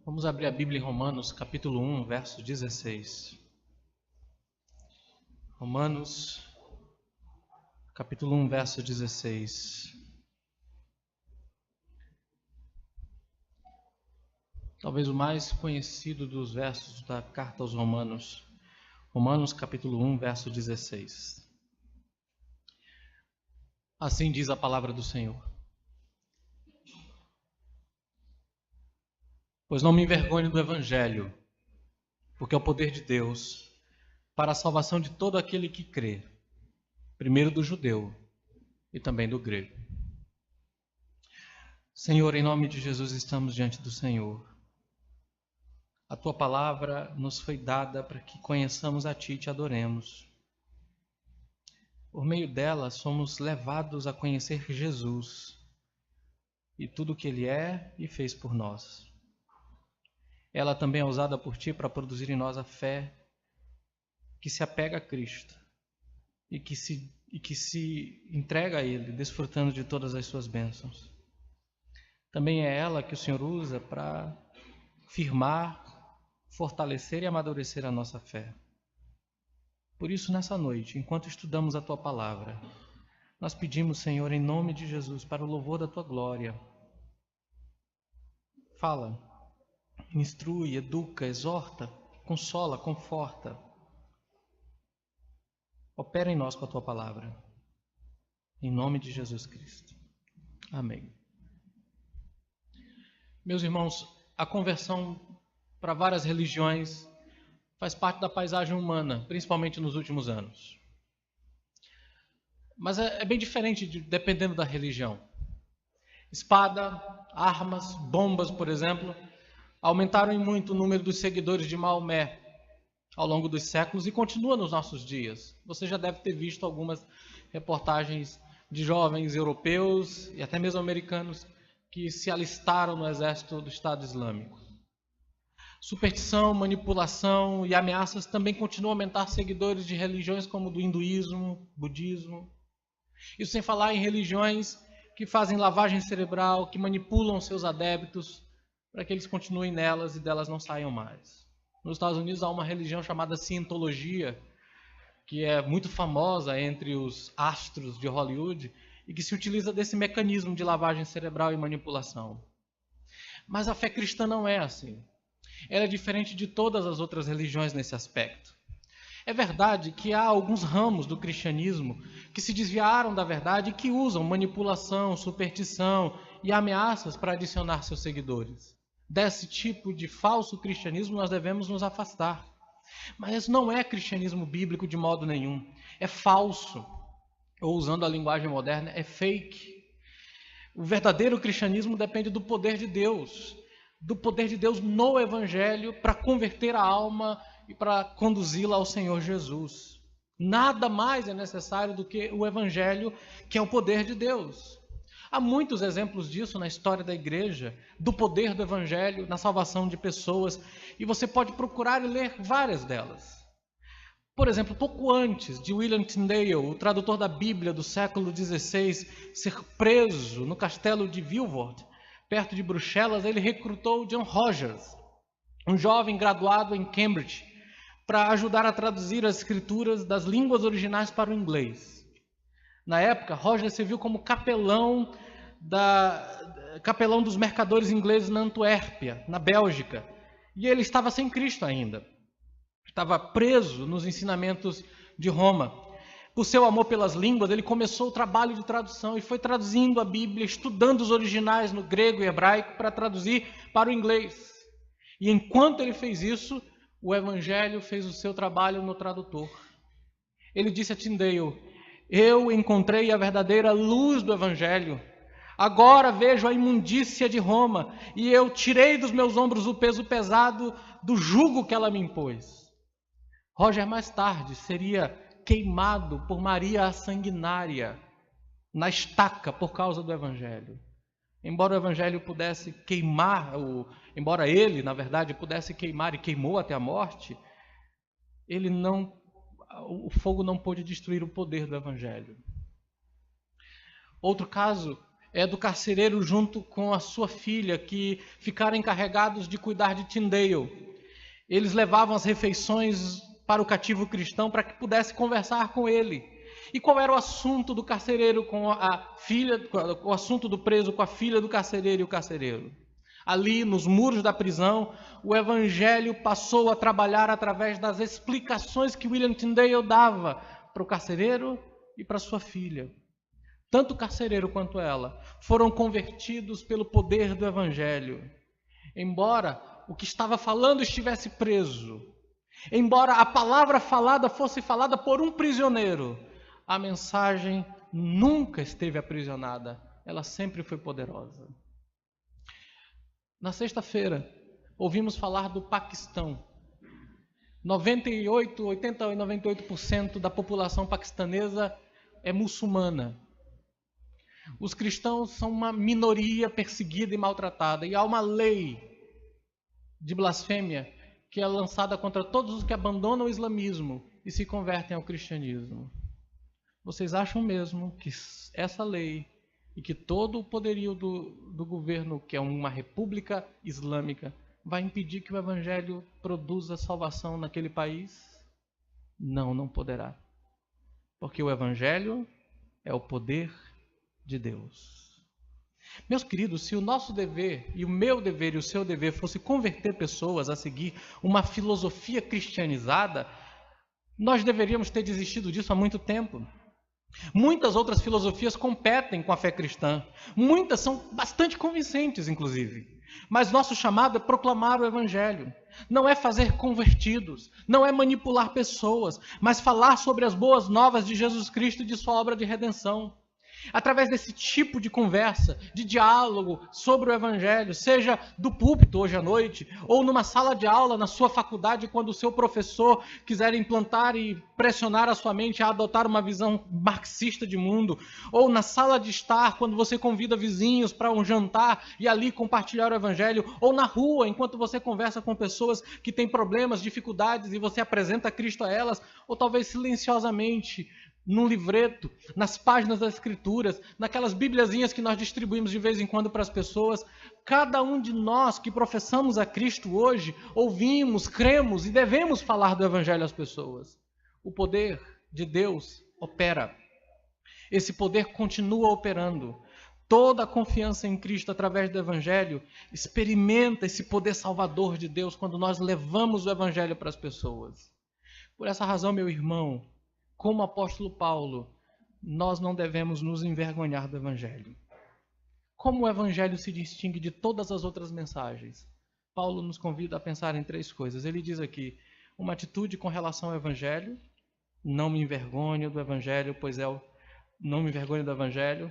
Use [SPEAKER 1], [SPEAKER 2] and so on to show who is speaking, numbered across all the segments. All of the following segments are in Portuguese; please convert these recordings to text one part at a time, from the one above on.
[SPEAKER 1] Vamos abrir a Bíblia em Romanos, capítulo 1, verso 16. Romanos, capítulo 1, verso 16. Talvez o mais conhecido dos versos da carta aos Romanos. Romanos, capítulo 1, verso 16. Assim diz a palavra do Senhor. Pois não me envergonho do Evangelho, porque é o poder de Deus para a salvação de todo aquele que crê, primeiro do judeu e também do grego. Senhor, em nome de Jesus estamos diante do Senhor. A Tua palavra nos foi dada para que conheçamos a Ti e Te adoremos. Por meio dela somos levados a conhecer Jesus e tudo o que Ele é e fez por nós. Ela também é usada por Ti para produzir em nós a fé que se apega a Cristo e que se entrega a Ele, desfrutando de todas as Suas bênçãos. Também é ela que o Senhor usa para firmar, fortalecer e amadurecer a nossa fé. Por isso, nessa noite, enquanto estudamos a Tua palavra, nós pedimos, Senhor, em nome de Jesus, para o louvor da Tua glória. Fala, instrui, educa, exorta, consola, conforta. Opera em nós com a Tua palavra. Em nome de Jesus Cristo. Amém. Meus irmãos, a conversão para várias religiões faz parte da paisagem humana, principalmente nos últimos anos. Mas é bem diferente dependendo da religião. Espada, armas, bombas, por exemplo, aumentaram em muito o número dos seguidores de Maomé ao longo dos séculos e continua nos nossos dias. Você já deve ter visto algumas reportagens de jovens europeus e até mesmo americanos que se alistaram no exército do Estado Islâmico. Superstição, manipulação e ameaças também continuam a aumentar seguidores de religiões como o do hinduísmo, budismo. Isso sem falar em religiões que fazem lavagem cerebral, que manipulam seus adeptos para que eles continuem nelas e delas não saiam mais. Nos Estados Unidos há uma religião chamada Cientologia, que é muito famosa entre os astros de Hollywood e que se utiliza desse mecanismo de lavagem cerebral e manipulação. Mas a fé cristã não é assim. Ela é diferente de todas as outras religiões nesse aspecto. É verdade que há alguns ramos do cristianismo que se desviaram da verdade e que usam manipulação, superstição e ameaças para adicionar seus seguidores. Desse tipo de falso cristianismo nós devemos nos afastar. Mas não é cristianismo bíblico de modo nenhum. É falso. Ou usando a linguagem moderna, é fake. O verdadeiro cristianismo depende do poder de Deus. Do poder de Deus no Evangelho para converter a alma e para conduzi-la ao Senhor Jesus. Nada mais é necessário do que o Evangelho, que é o poder de Deus. Há muitos exemplos disso na história da igreja, do poder do Evangelho na salvação de pessoas, e você pode procurar e ler várias delas. Por exemplo, pouco antes de William Tyndale, o tradutor da Bíblia do século XVI, ser preso no castelo de Vilvoorde, perto de Bruxelas, ele recrutou John Rogers, um jovem graduado em Cambridge, para ajudar a traduzir as escrituras das línguas originais para o inglês. Na época, Rogers serviu como capelão dos mercadores ingleses na Antuérpia, na Bélgica, e ele estava sem Cristo ainda. Estava preso nos ensinamentos de Roma. Por seu amor pelas línguas, ele começou o trabalho de tradução e foi traduzindo a Bíblia, estudando os originais no grego e hebraico para traduzir para o inglês. E enquanto ele fez isso, o Evangelho fez o seu trabalho no tradutor. Ele disse a Tyndale: eu encontrei a verdadeira luz do Evangelho. Agora vejo a imundícia de Roma e eu tirei dos meus ombros o peso pesado do jugo que ela me impôs. Roger mais tarde seria queimado por Maria a Sanguinária na estaca por causa do Evangelho. Embora o Evangelho pudesse queimar, embora ele, na verdade, pudesse queimar e queimou até a morte, o fogo não pôde destruir o poder do Evangelho. Outro caso é do carcereiro junto com a sua filha, que ficaram encarregados de cuidar de Tyndale. Eles levavam as refeições para o cativo cristão para que pudesse conversar com ele. E qual era o assunto do carcereiro com a filha, o assunto do preso com a filha do carcereiro e o carcereiro? Ali, nos muros da prisão, o evangelho passou a trabalhar através das explicações que William Tyndale dava para o carcereiro e para sua filha. Tanto o carcereiro quanto ela foram convertidos pelo poder do evangelho. Embora o que estava falando estivesse preso, embora a palavra falada fosse falada por um prisioneiro, a mensagem nunca esteve aprisionada, ela sempre foi poderosa. Na sexta-feira, ouvimos falar do Paquistão. 98% da população paquistanesa é muçulmana. Os cristãos são uma minoria perseguida e maltratada, e há uma lei de blasfêmia que é lançada contra todos os que abandonam o islamismo e se convertem ao cristianismo. Vocês acham mesmo que essa lei e que todo o poderio do governo, que é uma república islâmica, vai impedir que o evangelho produza salvação naquele país? Não, não poderá. Porque o evangelho é o poder de Deus. Meus queridos, se o nosso dever, e o meu dever e o seu dever fosse converter pessoas a seguir uma filosofia cristianizada, nós deveríamos ter desistido disso há muito tempo. Muitas outras filosofias competem com a fé cristã. Muitas são bastante convincentes, inclusive. Mas nosso chamado é proclamar o evangelho. Não é fazer convertidos, não é manipular pessoas, mas falar sobre as boas novas de Jesus Cristo e de sua obra de redenção. Através desse tipo de conversa, de diálogo sobre o evangelho, seja do púlpito hoje à noite, ou numa sala de aula na sua faculdade, quando o seu professor quiser implantar e pressionar a sua mente a adotar uma visão marxista de mundo, ou na sala de estar, quando você convida vizinhos para um jantar e ali compartilhar o evangelho, ou na rua, enquanto você conversa com pessoas que têm problemas, dificuldades, e você apresenta Cristo a elas, ou talvez silenciosamente, num livreto, nas páginas das Escrituras, naquelas bibliazinhas que nós distribuímos de vez em quando para as pessoas. Cada um de nós que professamos a Cristo hoje, ouvimos, cremos e devemos falar do Evangelho às pessoas. O poder de Deus opera. Esse poder continua operando. Toda a confiança em Cristo através do Evangelho experimenta esse poder salvador de Deus quando nós levamos o Evangelho para as pessoas. Por essa razão, meu irmão, como o apóstolo Paulo, nós não devemos nos envergonhar do Evangelho. Como o Evangelho se distingue de todas as outras mensagens? Paulo nos convida a pensar em 3 coisas. Ele diz aqui, uma atitude com relação ao Evangelho, não me envergonho do Evangelho, não me envergonho do Evangelho.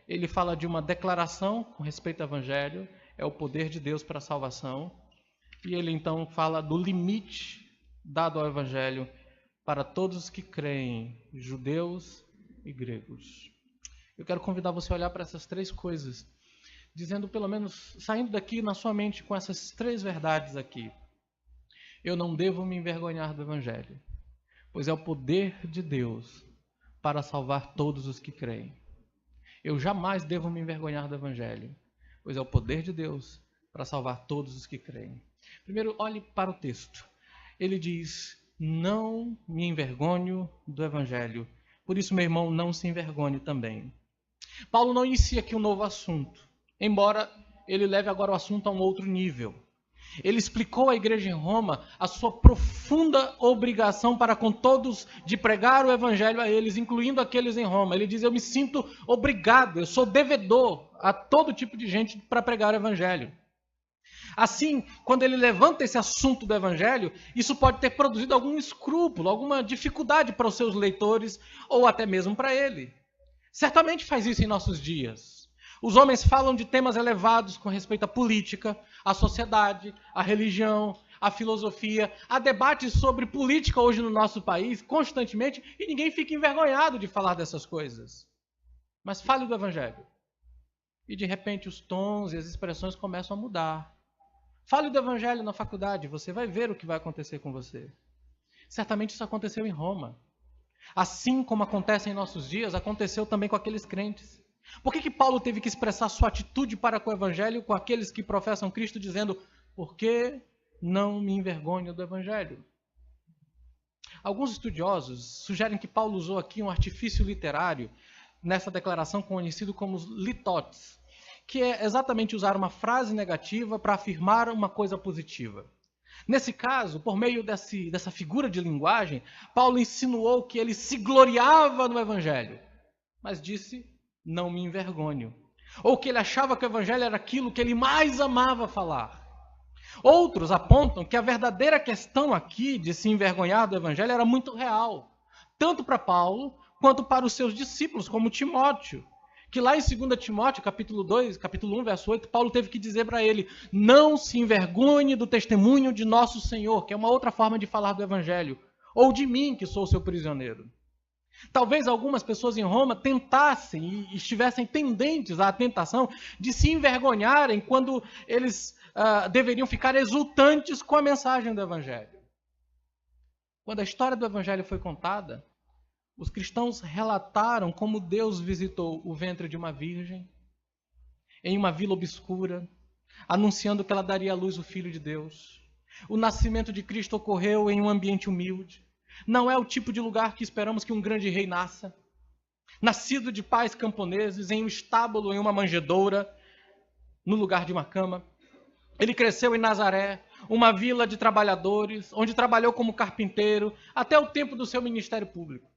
[SPEAKER 1] Ele fala de uma declaração com respeito ao Evangelho, é o poder de Deus para a salvação. E ele então fala do limite dado ao Evangelho para todos os que creem, judeus e gregos. Eu quero convidar você a olhar para essas 3 coisas, dizendo pelo menos, saindo daqui na sua mente com essas 3 verdades aqui. Eu não devo me envergonhar do Evangelho, pois é o poder de Deus para salvar todos os que creem. Eu jamais devo me envergonhar do Evangelho, pois é o poder de Deus para salvar todos os que creem. Primeiro, olhe para o texto. Ele diz, não me envergonho do Evangelho. Por isso, meu irmão, não se envergonhe também. Paulo não inicia aqui um novo assunto, embora ele leve agora o assunto a um outro nível. Ele explicou à igreja em Roma a sua profunda obrigação para com todos de pregar o Evangelho a eles, incluindo aqueles em Roma. Ele diz, eu me sinto obrigado, eu sou devedor a todo tipo de gente para pregar o Evangelho. Assim, quando ele levanta esse assunto do Evangelho, isso pode ter produzido algum escrúpulo, alguma dificuldade para os seus leitores, ou até mesmo para ele. Certamente faz isso em nossos dias. Os homens falam de temas elevados com respeito à política, à sociedade, à religião, à filosofia. Há debates sobre política hoje no nosso país, constantemente, e ninguém fica envergonhado de falar dessas coisas. Mas fale do Evangelho. E de repente os tons e as expressões começam a mudar. Fale do Evangelho na faculdade, você vai ver o que vai acontecer com você. Certamente isso aconteceu em Roma. Assim como acontece em nossos dias, aconteceu também com aqueles crentes. Por que Paulo teve que expressar sua atitude para com o evangelho com aqueles que professam Cristo, dizendo: por que não me envergonho do evangelho? Alguns estudiosos sugerem que Paulo usou aqui um artifício literário nessa declaração conhecido como litotes, que é exatamente usar uma frase negativa para afirmar uma coisa positiva. Nesse caso, por meio dessa figura de linguagem, Paulo insinuou que ele se gloriava no evangelho, mas disse: não me envergonho. Ou que ele achava que o evangelho era aquilo que ele mais amava falar. Outros apontam que a verdadeira questão aqui de se envergonhar do evangelho era muito real, tanto para Paulo quanto para os seus discípulos, como Timóteo, que lá em 2 Timóteo, capítulo 1, verso 8, Paulo teve que dizer para ele: não se envergonhe do testemunho de nosso Senhor, que é uma outra forma de falar do evangelho, ou de mim, que sou seu prisioneiro. Talvez algumas pessoas em Roma tentassem e estivessem tendentes à tentação de se envergonharem quando eles deveriam ficar exultantes com a mensagem do evangelho. Quando a história do evangelho foi contada, os cristãos relataram como Deus visitou o ventre de uma virgem em uma vila obscura, anunciando que ela daria à luz o Filho de Deus. O nascimento de Cristo ocorreu em um ambiente humilde. Não é o tipo de lugar que esperamos que um grande rei nasça. Nascido de pais camponeses, em um estábulo, em uma manjedoura, no lugar de uma cama. Ele cresceu em Nazaré, uma vila de trabalhadores, onde trabalhou como carpinteiro, até o tempo do seu ministério público.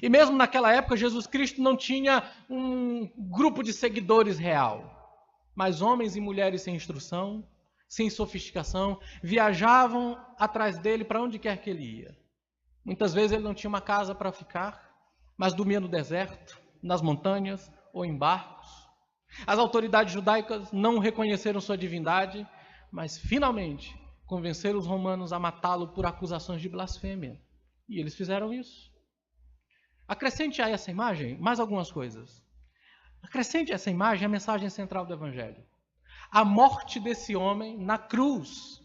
[SPEAKER 1] E mesmo naquela época, Jesus Cristo não tinha um grupo de seguidores real. Mas homens e mulheres sem instrução, sem sofisticação, viajavam atrás dele para onde quer que ele ia. Muitas vezes ele não tinha uma casa para ficar, mas dormia no deserto, nas montanhas ou em barcos. As autoridades judaicas não reconheceram sua divindade, mas finalmente convenceram os romanos a matá-lo por acusações de blasfêmia. E eles fizeram isso. Acrescente a essa imagem mais algumas coisas. Acrescente a essa imagem a mensagem central do Evangelho. A morte desse homem na cruz.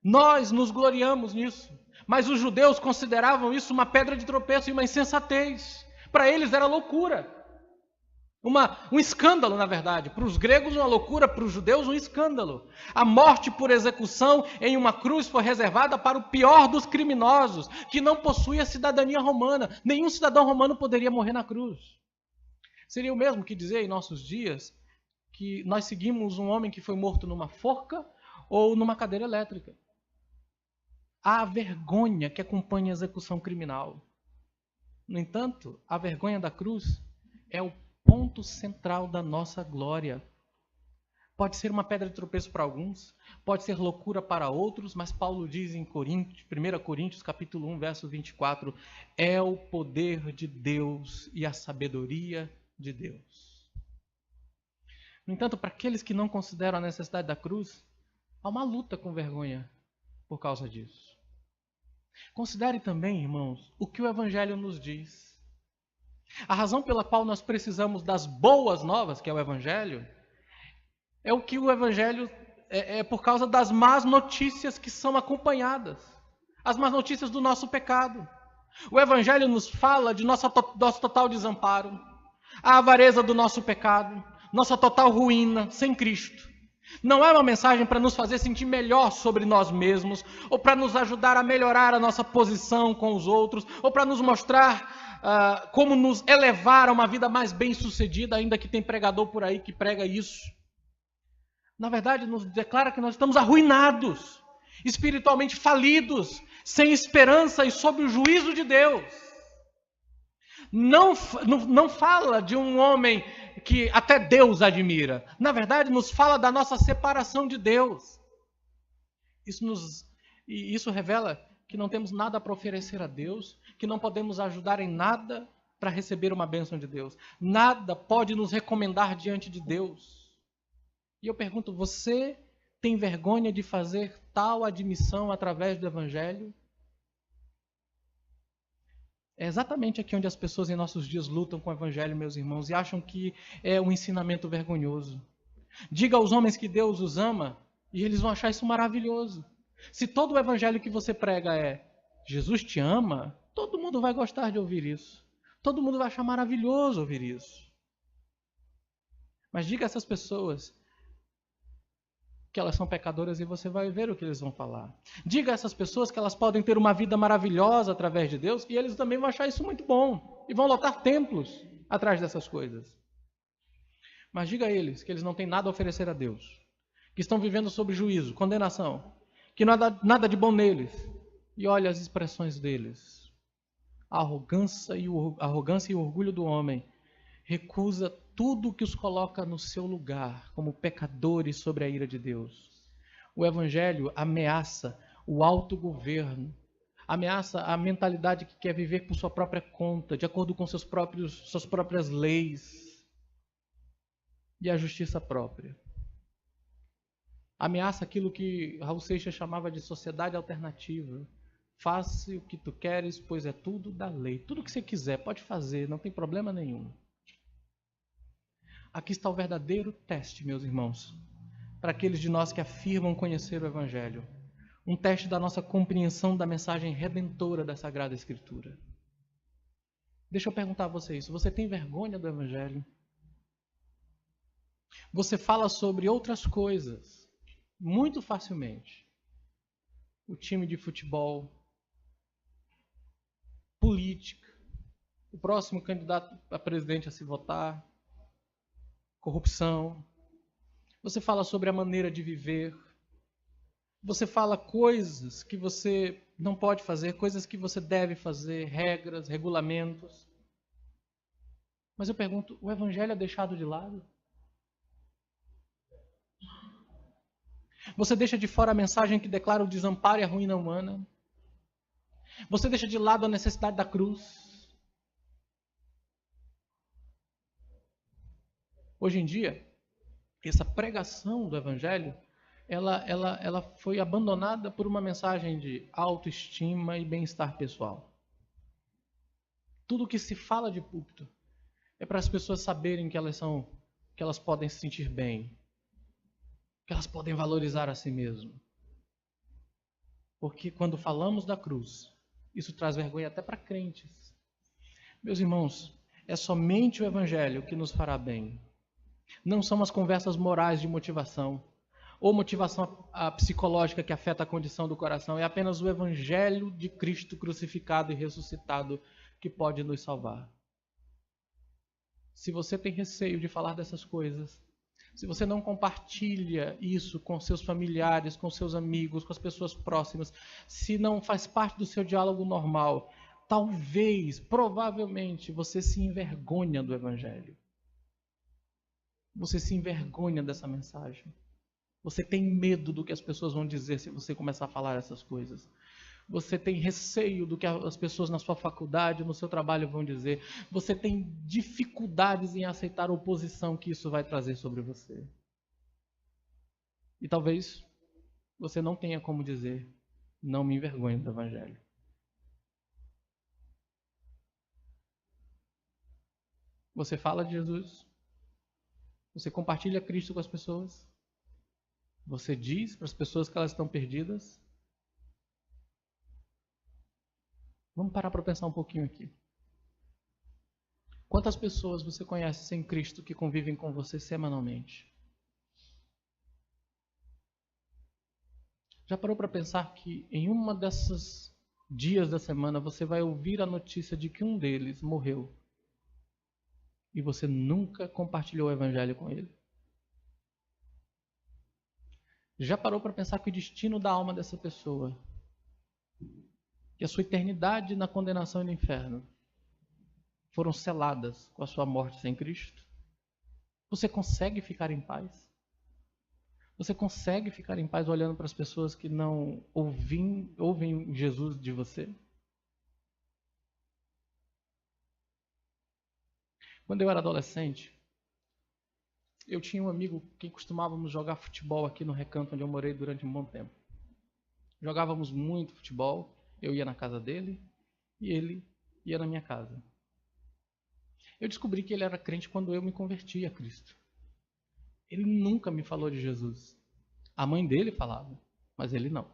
[SPEAKER 1] Nós nos gloriamos nisso. Mas os judeus consideravam isso uma pedra de tropeço e uma insensatez. Para eles era loucura. Um escândalo, na verdade. Para os gregos, uma loucura. Para os judeus, um escândalo. A morte por execução em uma cruz foi reservada para o pior dos criminosos, que não possuía cidadania romana. Nenhum cidadão romano poderia morrer na cruz. Seria o mesmo que dizer em nossos dias que nós seguimos um homem que foi morto numa forca ou numa cadeira elétrica. Há a vergonha que acompanha a execução criminal. No entanto, a vergonha da cruz é o ponto central da nossa glória. Pode ser uma pedra de tropeço para alguns, pode ser loucura para outros, mas Paulo diz em 1 Coríntios capítulo 1, verso 24, é o poder de Deus e a sabedoria de Deus. No entanto, para aqueles que não consideram a necessidade da cruz, há uma luta com vergonha por causa disso. Considere também, irmãos, o que o Evangelho nos diz. A razão pela qual nós precisamos das boas novas, que é o Evangelho, é o que o Evangelho é por causa das más notícias que são acompanhadas. As más notícias do nosso pecado. O Evangelho nos fala de nosso total desamparo, a avareza do nosso pecado, nossa total ruína sem Cristo. Não é uma mensagem para nos fazer sentir melhor sobre nós mesmos, ou para nos ajudar a melhorar a nossa posição com os outros, ou para nos mostrar como nos elevar a uma vida mais bem-sucedida, ainda que tem pregador por aí que prega isso. Na verdade, nos declara que nós estamos arruinados, espiritualmente falidos, sem esperança e sob o juízo de Deus. Não fala de um homem que até Deus admira. Na verdade, nos fala da nossa separação de Deus. Isso revela que não temos nada para oferecer a Deus, que não podemos ajudar em nada para receber uma bênção de Deus. Nada pode nos recomendar diante de Deus. E eu pergunto, você tem vergonha de fazer tal admissão através do Evangelho? É exatamente aqui onde as pessoas em nossos dias lutam com o Evangelho, meus irmãos, e acham que é um ensinamento vergonhoso. Diga aos homens que Deus os ama, e eles vão achar isso maravilhoso. Se todo o Evangelho que você prega é Jesus te ama, todo mundo vai gostar de ouvir isso. Todo mundo vai achar maravilhoso ouvir isso. Mas diga a essas pessoas que elas são pecadoras e você vai ver o que eles vão falar. Diga a essas pessoas que elas podem ter uma vida maravilhosa através de Deus e eles também vão achar isso muito bom e vão lotar templos atrás dessas coisas. Mas diga a eles que eles não têm nada a oferecer a Deus, que estão vivendo sob juízo, condenação, que não há nada de bom neles. E olha as expressões deles. A arrogância e o orgulho do homem recusa tudo que os coloca no seu lugar, como pecadores sobre a ira de Deus. O Evangelho ameaça o autogoverno, ameaça a mentalidade que quer viver por sua própria conta, de acordo com suas próprias leis, e a justiça própria. Ameaça aquilo que Raul Seixas chamava de sociedade alternativa. Faça o que tu queres, pois é tudo da lei. Tudo que você quiser, pode fazer, não tem problema nenhum. Aqui está o verdadeiro teste, meus irmãos, para aqueles de nós que afirmam conhecer o Evangelho. Um teste da nossa compreensão da mensagem redentora da Sagrada Escritura. Deixa eu perguntar a você isso. Você tem vergonha do Evangelho? Você fala sobre outras coisas muito facilmente. O time de futebol, política, o próximo candidato a presidente a se votar, corrupção. Você fala sobre a maneira de viver. Você fala coisas que você não pode fazer, coisas que você deve fazer, regras, regulamentos. Mas eu pergunto, o Evangelho é deixado de lado? Você deixa de fora a mensagem que declara o desamparo e a ruína humana? Você deixa de lado a necessidade da cruz? Hoje em dia, essa pregação do Evangelho, ela foi abandonada por uma mensagem de autoestima e bem-estar pessoal. Tudo que se fala de púlpito é para as pessoas saberem que elas podem se sentir bem, que elas podem valorizar a si mesmas. Porque quando falamos da cruz, isso traz vergonha até para crentes. Meus irmãos, é somente o Evangelho que nos fará bem. Não são as conversas morais de motivação, ou motivação psicológica que afeta a condição do coração. É apenas o Evangelho de Cristo crucificado e ressuscitado que pode nos salvar. Se você tem receio de falar dessas coisas, se você não compartilha isso com seus familiares, com seus amigos, com as pessoas próximas, se não faz parte do seu diálogo normal, talvez, provavelmente, você se envergonha do Evangelho. Você se envergonha dessa mensagem. Você tem medo do que as pessoas vão dizer se você começar a falar essas coisas. Você tem receio do que as pessoas na sua faculdade, no seu trabalho vão dizer. Você tem dificuldades em aceitar a oposição que isso vai trazer sobre você. E talvez você não tenha como dizer, não me envergonhe do Evangelho. Você fala de Jesus. Você compartilha Cristo com as pessoas. Você diz para as pessoas que elas estão perdidas. Vamos parar para pensar um pouquinho aqui. Quantas pessoas você conhece sem Cristo que convivem com você semanalmente? Já parou para pensar que em uma desses dias da semana você vai ouvir a notícia de que um deles morreu e você nunca compartilhou o Evangelho com ele? Já parou para pensar que o destino da alma dessa pessoa, que a sua eternidade na condenação e no inferno, foram seladas com a sua morte sem Cristo? Você consegue ficar em paz? Você consegue ficar em paz olhando para as pessoas que não ouvem Jesus de você? Quando eu era adolescente, eu tinha um amigo que costumávamos jogar futebol aqui no Recanto, onde eu morei durante um bom tempo. Jogávamos muito futebol, eu ia na casa dele e ele ia na minha casa. Eu descobri que ele era crente quando eu me converti a Cristo. Ele nunca me falou de Jesus. A mãe dele falava, mas ele não.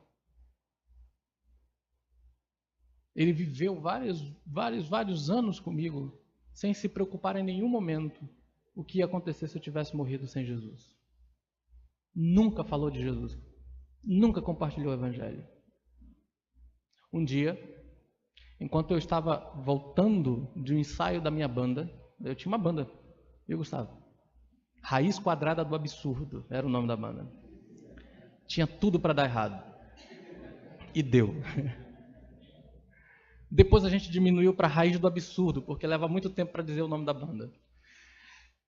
[SPEAKER 1] Ele viveu vários anos comigo, sem se preocupar em nenhum momento o que ia acontecer se eu tivesse morrido sem Jesus. Nunca falou de Jesus. Nunca compartilhou o evangelho. Um dia, enquanto eu estava voltando de um ensaio da minha banda, eu tinha uma banda, eu Gustavo. Raiz Quadrada do Absurdo era o nome da banda. Tinha tudo para dar errado. E deu. Depois a gente diminuiu para Raiz do Absurdo, porque leva muito tempo para dizer o nome da banda.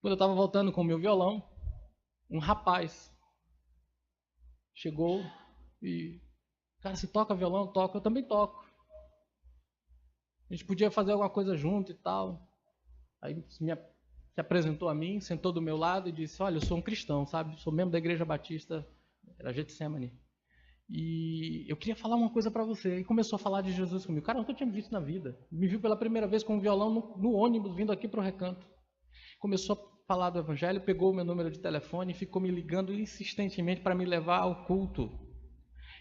[SPEAKER 1] Quando eu estava voltando com o meu violão, um rapaz chegou e... Cara, você toca violão? Eu toco. Eu também toco. A gente podia fazer alguma coisa junto e tal. Aí se apresentou a mim, sentou do meu lado e disse, olha, eu sou um cristão, sabe? Sou membro da Igreja Batista, era Getsemane. E eu queria falar uma coisa para você. E começou a falar de Jesus comigo. Cara, eu nunca tinha me visto na vida. Me viu pela primeira vez com um violão no ônibus, vindo aqui para o Recanto. Começou a falar do evangelho, pegou o meu número de telefone e ficou me ligando insistentemente para me levar ao culto.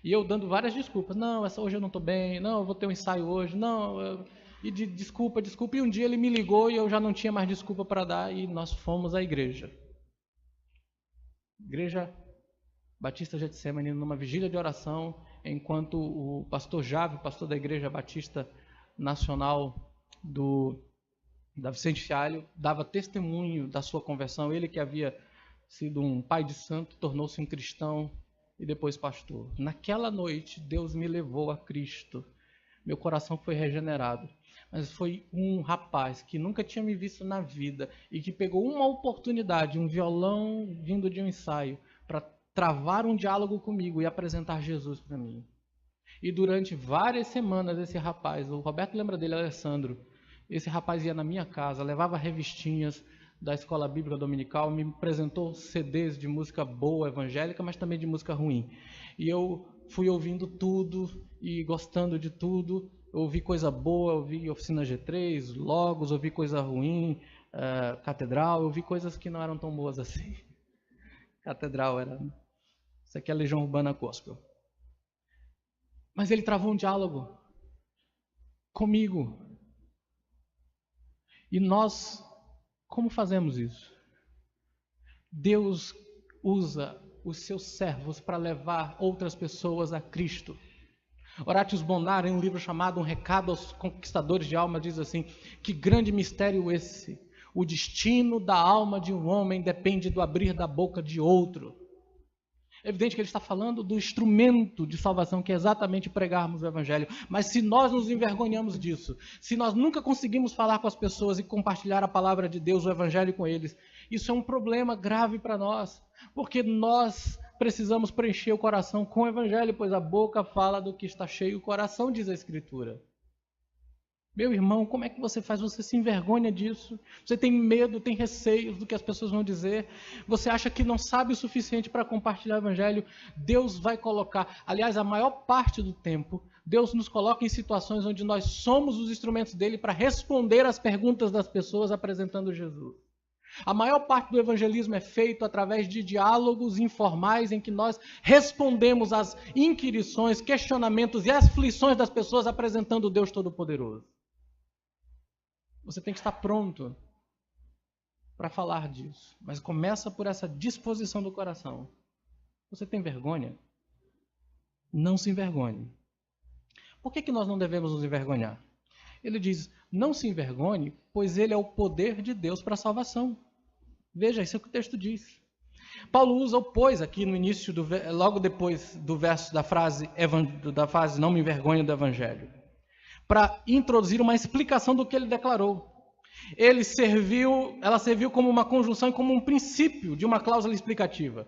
[SPEAKER 1] E eu dando várias desculpas. Não, hoje eu não estou bem. Não, eu vou ter um ensaio hoje. Não, desculpa. E um dia ele me ligou e eu já não tinha mais desculpa para dar e nós fomos à igreja. Igreja Batista Getsemane, numa vigília de oração, enquanto o pastor Jave, pastor da Igreja Batista Nacional da Vicente Fialho, dava testemunho da sua conversão. Ele que havia sido um pai de santo, tornou-se um cristão e depois pastor. Naquela noite, Deus me levou a Cristo. Meu coração foi regenerado. Mas foi um rapaz que nunca tinha me visto na vida e que pegou uma oportunidade, um violão vindo de um ensaio, para travar um diálogo comigo e apresentar Jesus para mim. E durante várias semanas esse rapaz, o Roberto lembra dele, Alessandro, esse rapaz ia na minha casa, levava revistinhas da Escola Bíblica Dominical, me apresentou CDs de música boa, evangélica, mas também de música ruim. E eu fui ouvindo tudo e gostando de tudo. Eu ouvi coisa boa, ouvi Oficina G3, Logos, ouvi coisa ruim, Catedral, eu ouvi coisas que não eram tão boas assim. Catedral era... Isso aqui é a Legião Urbana Gospel. Mas ele travou um diálogo comigo. E nós, como fazemos isso? Deus usa os seus servos para levar outras pessoas a Cristo. Horatius Bonar, em um livro chamado Um Recado aos Conquistadores de Alma, diz assim, que grande mistério esse! O destino da alma de um homem depende do abrir da boca de outro. É evidente que ele está falando do instrumento de salvação, que é exatamente pregarmos o evangelho. Mas se nós nos envergonhamos disso, se nós nunca conseguimos falar com as pessoas e compartilhar a palavra de Deus, o evangelho com eles, isso é um problema grave para nós, porque nós precisamos preencher o coração com o evangelho, pois a boca fala do que está cheio o coração, diz a Escritura. Meu irmão, como é que você faz? Você se envergonha disso? Você tem medo, tem receios do que as pessoas vão dizer? Você acha que não sabe o suficiente para compartilhar o evangelho? Deus vai colocar, aliás, a maior parte do tempo, Deus nos coloca em situações onde nós somos os instrumentos dele para responder às perguntas das pessoas apresentando Jesus. A maior parte do evangelismo é feito através de diálogos informais em que nós respondemos às inquirições, questionamentos e aflições das pessoas apresentando o Deus Todo-Poderoso. Você tem que estar pronto para falar disso. Mas começa por essa disposição do coração. Você tem vergonha? Não se envergonhe. Por que nós não devemos nos envergonhar? Ele diz, não se envergonhe, pois ele é o poder de Deus para a salvação. Veja, isso é o que o texto diz. Paulo usa o pois aqui no início, logo depois do verso da frase não me envergonhe do evangelho, para introduzir uma explicação do que ele declarou. Ela serviu como uma conjunção e como um princípio de uma cláusula explicativa.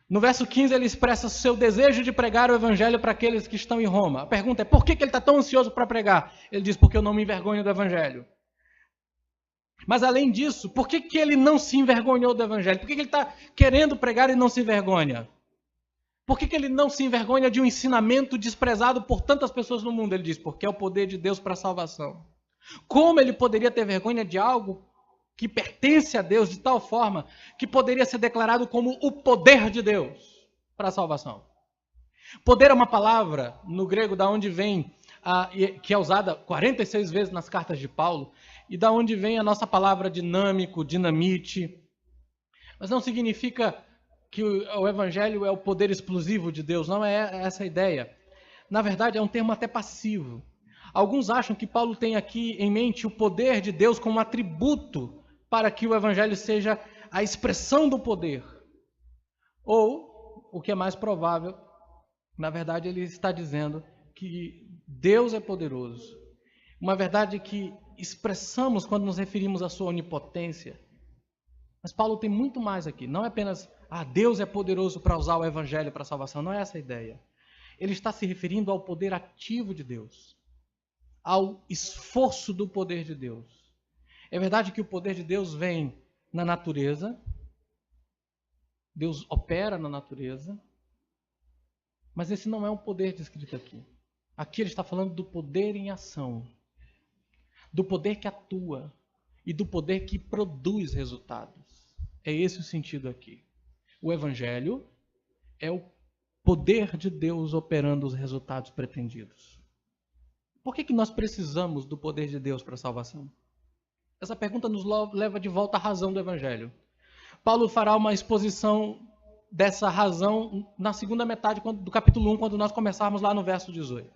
[SPEAKER 1] No verso 15 ele expressa seu desejo de pregar o evangelho para aqueles que estão em Roma. A pergunta é, por que ele está tão ansioso para pregar? Ele diz, porque eu não me envergonho do evangelho. Mas além disso, por que ele não se envergonhou do evangelho? Por que ele está querendo pregar e não se envergonha? Por que ele não se envergonha de um ensinamento desprezado por tantas pessoas no mundo? Ele diz, porque é o poder de Deus para a salvação. Como ele poderia ter vergonha de algo que pertence a Deus de tal forma que poderia ser declarado como o poder de Deus para a salvação? Poder é uma palavra no grego da onde vem que é usada 46 vezes nas cartas de Paulo, e da onde vem a nossa palavra dinâmico, dinamite. Mas não significa que o evangelho é o poder explosivo de Deus, não é essa a ideia. Na verdade, é um termo até passivo. Alguns acham que Paulo tem aqui em mente o poder de Deus como atributo para que o evangelho seja a expressão do poder. Ou, o que é mais provável, na verdade, ele está dizendo que Deus é poderoso. Uma verdade que expressamos quando nos referimos à sua onipotência. Mas Paulo tem muito mais aqui. Não é apenas, Deus é poderoso para usar o evangelho para a salvação. Não é essa a ideia. Ele está se referindo ao poder ativo de Deus. Ao esforço do poder de Deus. É verdade que o poder de Deus vem na natureza. Deus opera na natureza. Mas esse não é o poder descrito aqui. Aqui ele está falando do poder em ação. Do poder que atua. E do poder que produz resultados. É esse o sentido aqui. O evangelho é o poder de Deus operando os resultados pretendidos. Por que nós precisamos do poder de Deus para a salvação? Essa pergunta nos leva de volta à razão do evangelho. Paulo fará uma exposição dessa razão na segunda metade do capítulo 1, quando nós começarmos lá no verso 18.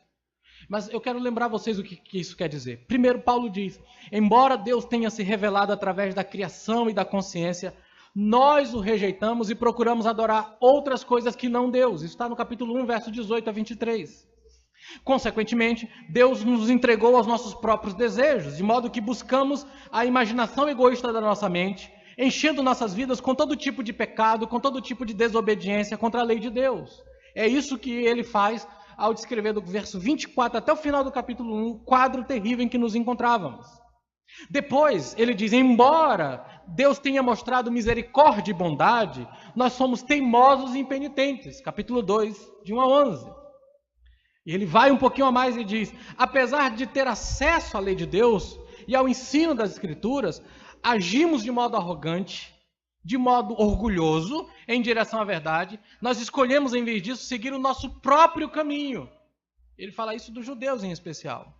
[SPEAKER 1] Mas eu quero lembrar vocês o que isso quer dizer. Primeiro, Paulo diz, embora Deus tenha se revelado através da criação e da consciência, nós o rejeitamos e procuramos adorar outras coisas que não Deus. Isso está no capítulo 1, verso 18 a 23. Consequentemente, Deus nos entregou aos nossos próprios desejos, de modo que buscamos a imaginação egoísta da nossa mente, enchendo nossas vidas com todo tipo de pecado, com todo tipo de desobediência contra a lei de Deus. É isso que ele faz ao descrever do verso 24 até o final do capítulo 1, o quadro terrível em que nos encontrávamos. Depois, ele diz, embora Deus tenha mostrado misericórdia e bondade, nós somos teimosos e impenitentes. Capítulo 2, de 1 a 11. E ele vai um pouquinho a mais e diz, apesar de ter acesso à lei de Deus e ao ensino das Escrituras, agimos de modo arrogante, de modo orgulhoso, em direção à verdade. Nós escolhemos, em vez disso, seguir o nosso próprio caminho. Ele fala isso dos judeus em especial.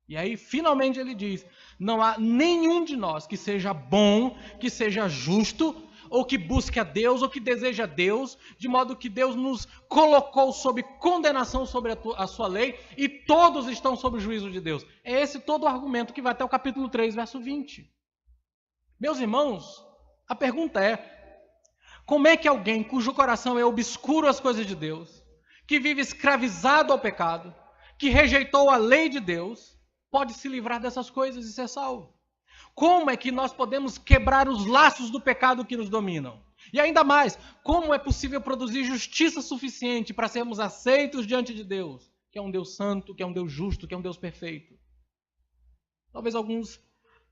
[SPEAKER 1] E aí, finalmente, ele diz, não há nenhum de nós que seja bom, que seja justo, ou que busque a Deus, ou que deseja Deus, de modo que Deus nos colocou sob condenação sobre a sua lei, e todos estão sob o juízo de Deus. É esse todo o argumento que vai até o capítulo 3, verso 20. Meus irmãos, a pergunta é, como é que alguém cujo coração é obscuro às coisas de Deus, que vive escravizado ao pecado, que rejeitou a lei de Deus, pode se livrar dessas coisas e ser salvo? Como é que nós podemos quebrar os laços do pecado que nos dominam? E ainda mais, como é possível produzir justiça suficiente para sermos aceitos diante de Deus, que é um Deus santo, que é um Deus justo, que é um Deus perfeito? Talvez alguns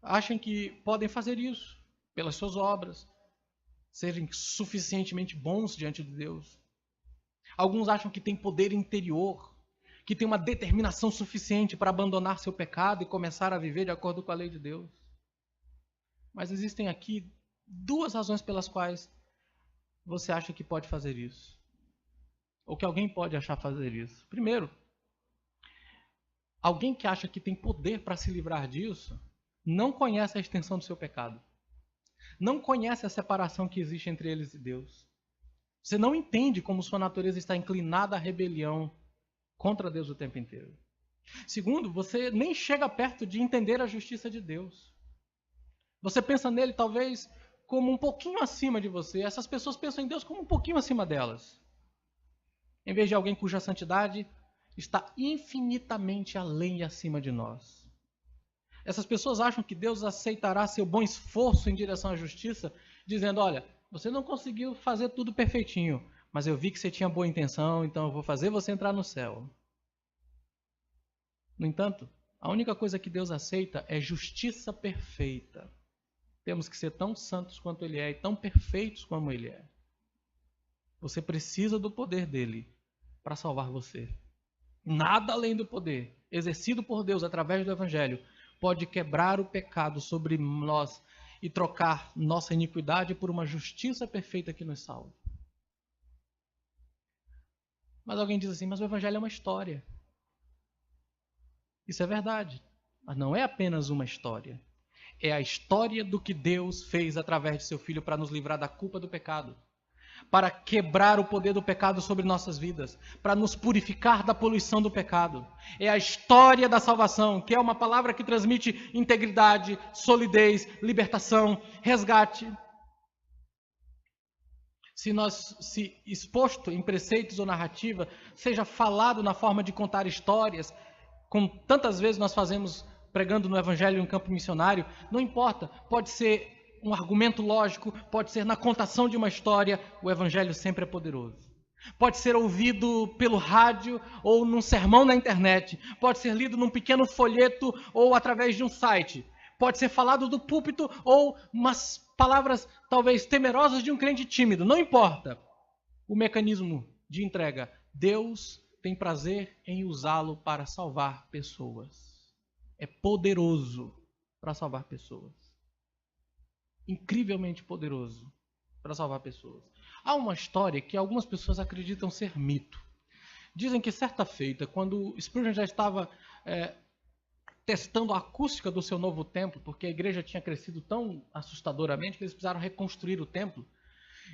[SPEAKER 1] achem que podem fazer isso pelas suas obras, serem suficientemente bons diante de Deus. Alguns acham que têm poder interior, que têm uma determinação suficiente para abandonar seu pecado e começar a viver de acordo com a lei de Deus. Mas existem aqui duas razões pelas quais você acha que pode fazer isso. Ou que alguém pode achar fazer isso. Primeiro, alguém que acha que tem poder para se livrar disso, não conhece a extensão do seu pecado. Não conhece a separação que existe entre eles e Deus. Você não entende como sua natureza está inclinada à rebelião contra Deus o tempo inteiro. Segundo, você nem chega perto de entender a justiça de Deus. Você pensa nele talvez como um pouquinho acima de você. Essas pessoas pensam em Deus como um pouquinho acima delas. Em vez de alguém cuja santidade está infinitamente além e acima de nós. Essas pessoas acham que Deus aceitará seu bom esforço em direção à justiça, dizendo, olha, você não conseguiu fazer tudo perfeitinho, mas eu vi que você tinha boa intenção, então eu vou fazer você entrar no céu. No entanto, a única coisa que Deus aceita é justiça perfeita. Temos que ser tão santos quanto Ele é e tão perfeitos como Ele é. Você precisa do poder dele para salvar você. Nada além do poder exercido por Deus através do Evangelho pode quebrar o pecado sobre nós e trocar nossa iniquidade por uma justiça perfeita que nos salva. Mas alguém diz assim, mas o Evangelho é uma história. Isso é verdade. Mas não é apenas uma história. É a história do que Deus fez através de seu Filho para nos livrar da culpa do pecado, para quebrar o poder do pecado sobre nossas vidas, para nos purificar da poluição do pecado. É a história da salvação, que é uma palavra que transmite integridade, solidez, libertação, resgate. Se exposto em preceitos ou narrativa, seja falado na forma de contar histórias, como tantas vezes nós fazemos pregando no Evangelho em campo missionário, não importa, pode ser um argumento lógico, pode ser na contação de uma história, o Evangelho sempre é poderoso. Pode ser ouvido pelo rádio ou num sermão na internet, pode ser lido num pequeno folheto ou através de um site, pode ser falado do púlpito ou umas palavras talvez temerosas de um crente tímido, não importa o mecanismo de entrega, Deus tem prazer em usá-lo para salvar pessoas. É poderoso para salvar pessoas. Incrivelmente poderoso para salvar pessoas. Há uma história que algumas pessoas acreditam ser mito. Dizem que certa feita, quando Spurgeon já estava testando a acústica do seu novo templo, porque a igreja tinha crescido tão assustadoramente que eles precisaram reconstruir o templo,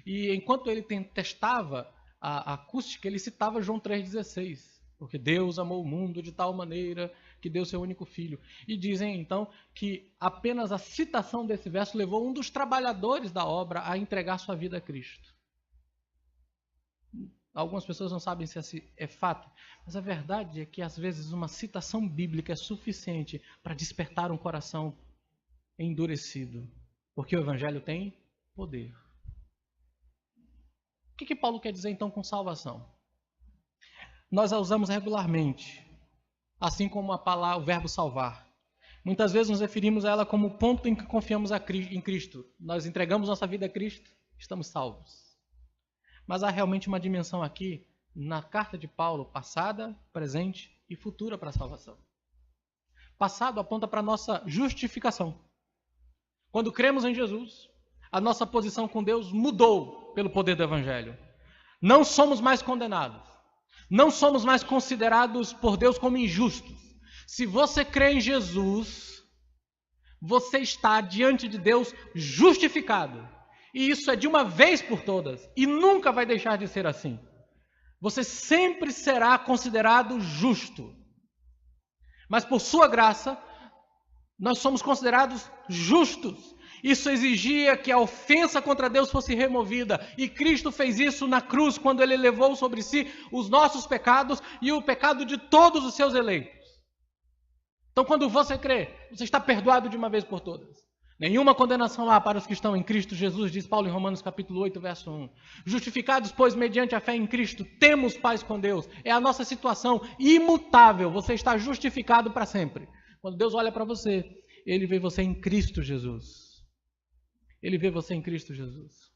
[SPEAKER 1] e enquanto ele testava a acústica, ele citava João 3,16, porque Deus amou o mundo de tal maneira que deu seu único filho. E dizem então que apenas a citação desse verso levou um dos trabalhadores da obra a entregar sua vida a Cristo. Algumas pessoas não sabem se é fato, mas a verdade é que às vezes uma citação bíblica é suficiente para despertar um coração endurecido, porque o Evangelho tem poder. O que Paulo quer dizer então com salvação? Nós a usamos regularmente, assim como o verbo salvar. Muitas vezes nos referimos a ela como o ponto em que confiamos em Cristo. Nós entregamos nossa vida a Cristo, estamos salvos. Mas há realmente uma dimensão aqui, na carta de Paulo, passada, presente e futura para a salvação. Passado aponta para a nossa justificação. Quando cremos em Jesus, a nossa posição com Deus mudou pelo poder do Evangelho. Não somos mais condenados. Não somos mais considerados por Deus como injustos. Se você crê em Jesus, você está diante de Deus justificado. E isso é de uma vez por todas. E nunca vai deixar de ser assim. Você sempre será considerado justo. Mas por sua graça, nós somos considerados justos. Isso exigia que a ofensa contra Deus fosse removida. E Cristo fez isso na cruz, quando Ele levou sobre si os nossos pecados e o pecado de todos os seus eleitos. Então, quando você crê, você está perdoado de uma vez por todas. Nenhuma condenação há para os que estão em Cristo Jesus, diz Paulo em Romanos capítulo 8, verso 1. Justificados, pois, mediante a fé em Cristo, temos paz com Deus. É a nossa situação imutável. Você está justificado para sempre. Quando Deus olha para você, Ele vê você em Cristo Jesus. Ele vê você em Cristo Jesus.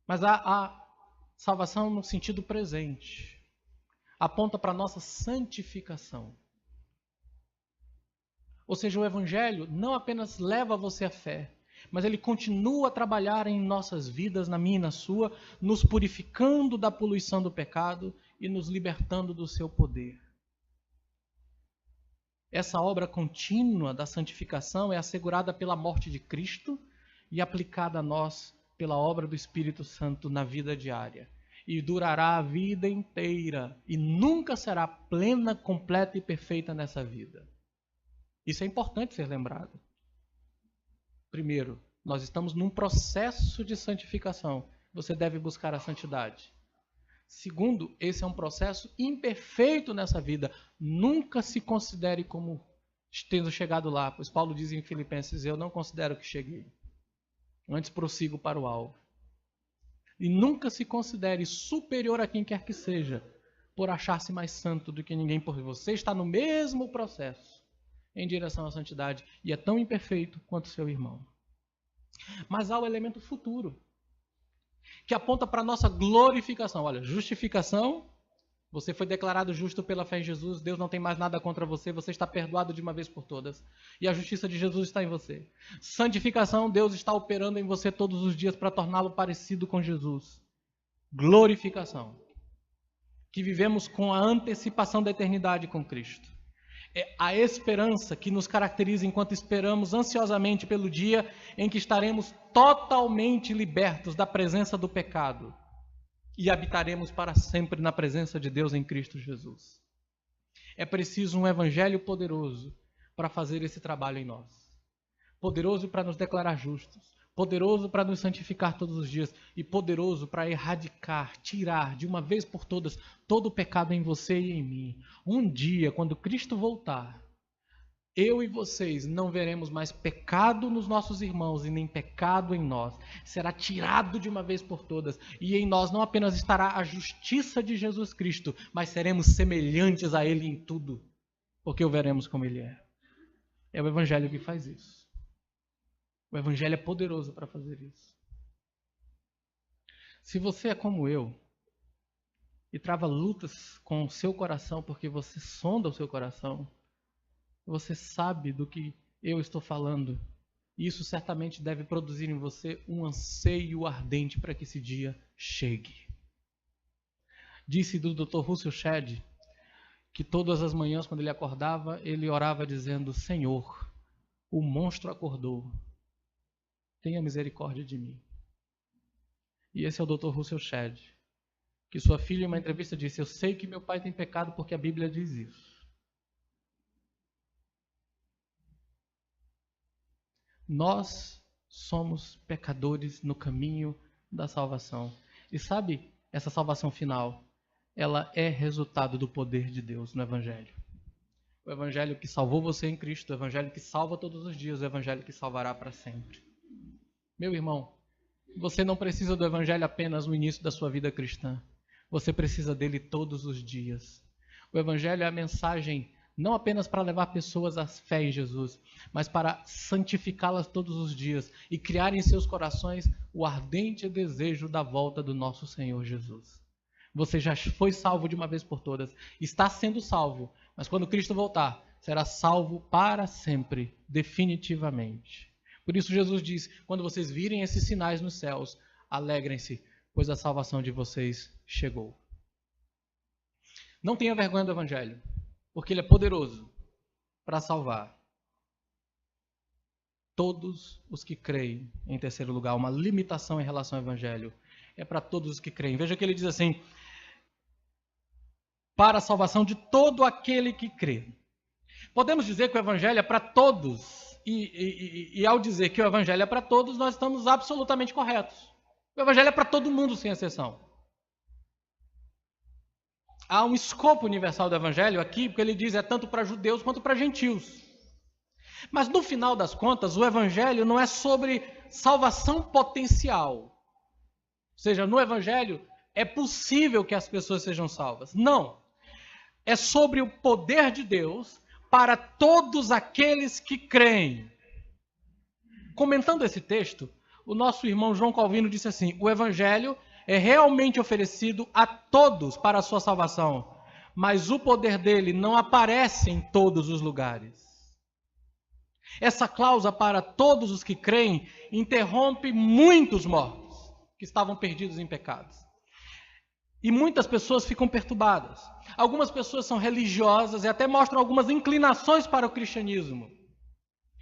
[SPEAKER 1] Mas a salvação no sentido presente aponta para a nossa santificação. Ou seja, o Evangelho não apenas leva você à fé, mas ele continua a trabalhar em nossas vidas, na minha e na sua, nos purificando da poluição do pecado e nos libertando do seu poder. Essa obra contínua da santificação é assegurada pela morte de Cristo e aplicada a nós pela obra do Espírito Santo na vida diária. E durará a vida inteira e nunca será plena, completa e perfeita nessa vida. Isso é importante ser lembrado. Primeiro, nós estamos num processo de santificação. Você deve buscar a santidade. Segundo, esse é um processo imperfeito nessa vida. Nunca se considere como tendo chegado lá, pois Paulo diz em Filipenses, eu não considero que cheguei. Antes prossigo para o alvo. E nunca se considere superior a quem quer que seja, por achar-se mais santo do que ninguém, porque você está no mesmo processo em direção à santidade e é tão imperfeito quanto seu irmão. Mas há o elemento futuro, que aponta para a nossa glorificação. Olha, justificação, você foi declarado justo pela fé em Jesus, Deus não tem mais nada contra você, você está perdoado de uma vez por todas. E a justiça de Jesus está em você. Santificação, Deus está operando em você todos os dias para torná-lo parecido com Jesus. Glorificação. que vivemos com a antecipação da eternidade com Cristo. É a esperança que nos caracteriza enquanto esperamos ansiosamente pelo dia em que estaremos totalmente libertos da presença do pecado e habitaremos para sempre na presença de Deus em Cristo Jesus. É preciso um evangelho poderoso para fazer esse trabalho em nós. Poderoso para nos declarar justos, poderoso para nos santificar todos os dias e poderoso para erradicar, tirar de uma vez por todas todo o pecado em você e em mim. Um dia, quando Cristo voltar, eu e vocês não veremos mais pecado nos nossos irmãos e nem pecado em nós. Será tirado de uma vez por todas e em nós não apenas estará a justiça de Jesus Cristo, mas seremos semelhantes a Ele em tudo, porque o veremos como Ele é. É o Evangelho que faz isso. O Evangelho é poderoso para fazer isso. Se você é como eu e trava lutas com o seu coração porque você sonda o seu coração, você sabe do que eu estou falando. E isso certamente deve produzir em você um anseio ardente para que esse dia chegue. Disse do Dr. Russell Shedd que todas as manhãs, quando ele acordava, ele orava dizendo: Senhor, o monstro acordou. Tenha misericórdia de mim. E esse é o Dr. Russell Shedd, que sua filha em uma entrevista disse: eu sei que meu pai tem pecado porque a Bíblia diz isso. Nós somos pecadores no caminho da salvação. E sabe, essa salvação final, ela é resultado do poder de Deus no Evangelho. O Evangelho que salvou você em Cristo, o Evangelho que salva todos os dias, o Evangelho que salvará para sempre. Meu irmão, você não precisa do Evangelho apenas no início da sua vida cristã. Você precisa dele todos os dias. O Evangelho é a mensagem não apenas para levar pessoas à fé em Jesus, mas para santificá-las todos os dias e criar em seus corações o ardente desejo da volta do nosso Senhor Jesus. Você já foi salvo de uma vez por todas, está sendo salvo, mas quando Cristo voltar, será salvo para sempre, definitivamente. Por isso Jesus diz: quando vocês virem esses sinais nos céus, alegrem-se, pois a salvação de vocês chegou. Não tenha vergonha do Evangelho, porque ele é poderoso para salvar todos os que creem. Em terceiro lugar, uma limitação em relação ao Evangelho. É para todos os que creem. Veja que ele diz assim: para a salvação de todo aquele que crê. Podemos dizer que o Evangelho é para todos. E ao dizer que o Evangelho é para todos, nós estamos absolutamente corretos. O Evangelho é para todo mundo, sem exceção. Há um escopo universal do Evangelho aqui, porque ele diz é tanto para judeus quanto para gentios. Mas no final das contas, o Evangelho não é sobre salvação potencial. Ou seja, no Evangelho é possível que as pessoas sejam salvas. Não. É sobre o poder de Deus para todos aqueles que creem. Comentando esse texto, o nosso irmão João Calvino disse assim: o Evangelho é realmente oferecido a todos para a sua salvação, mas o poder dele não aparece em todos os lugares. Essa cláusula para todos os que creem interrompe muitos mortos que estavam perdidos em pecados. E muitas pessoas ficam perturbadas. Algumas pessoas são religiosas e até mostram algumas inclinações para o cristianismo.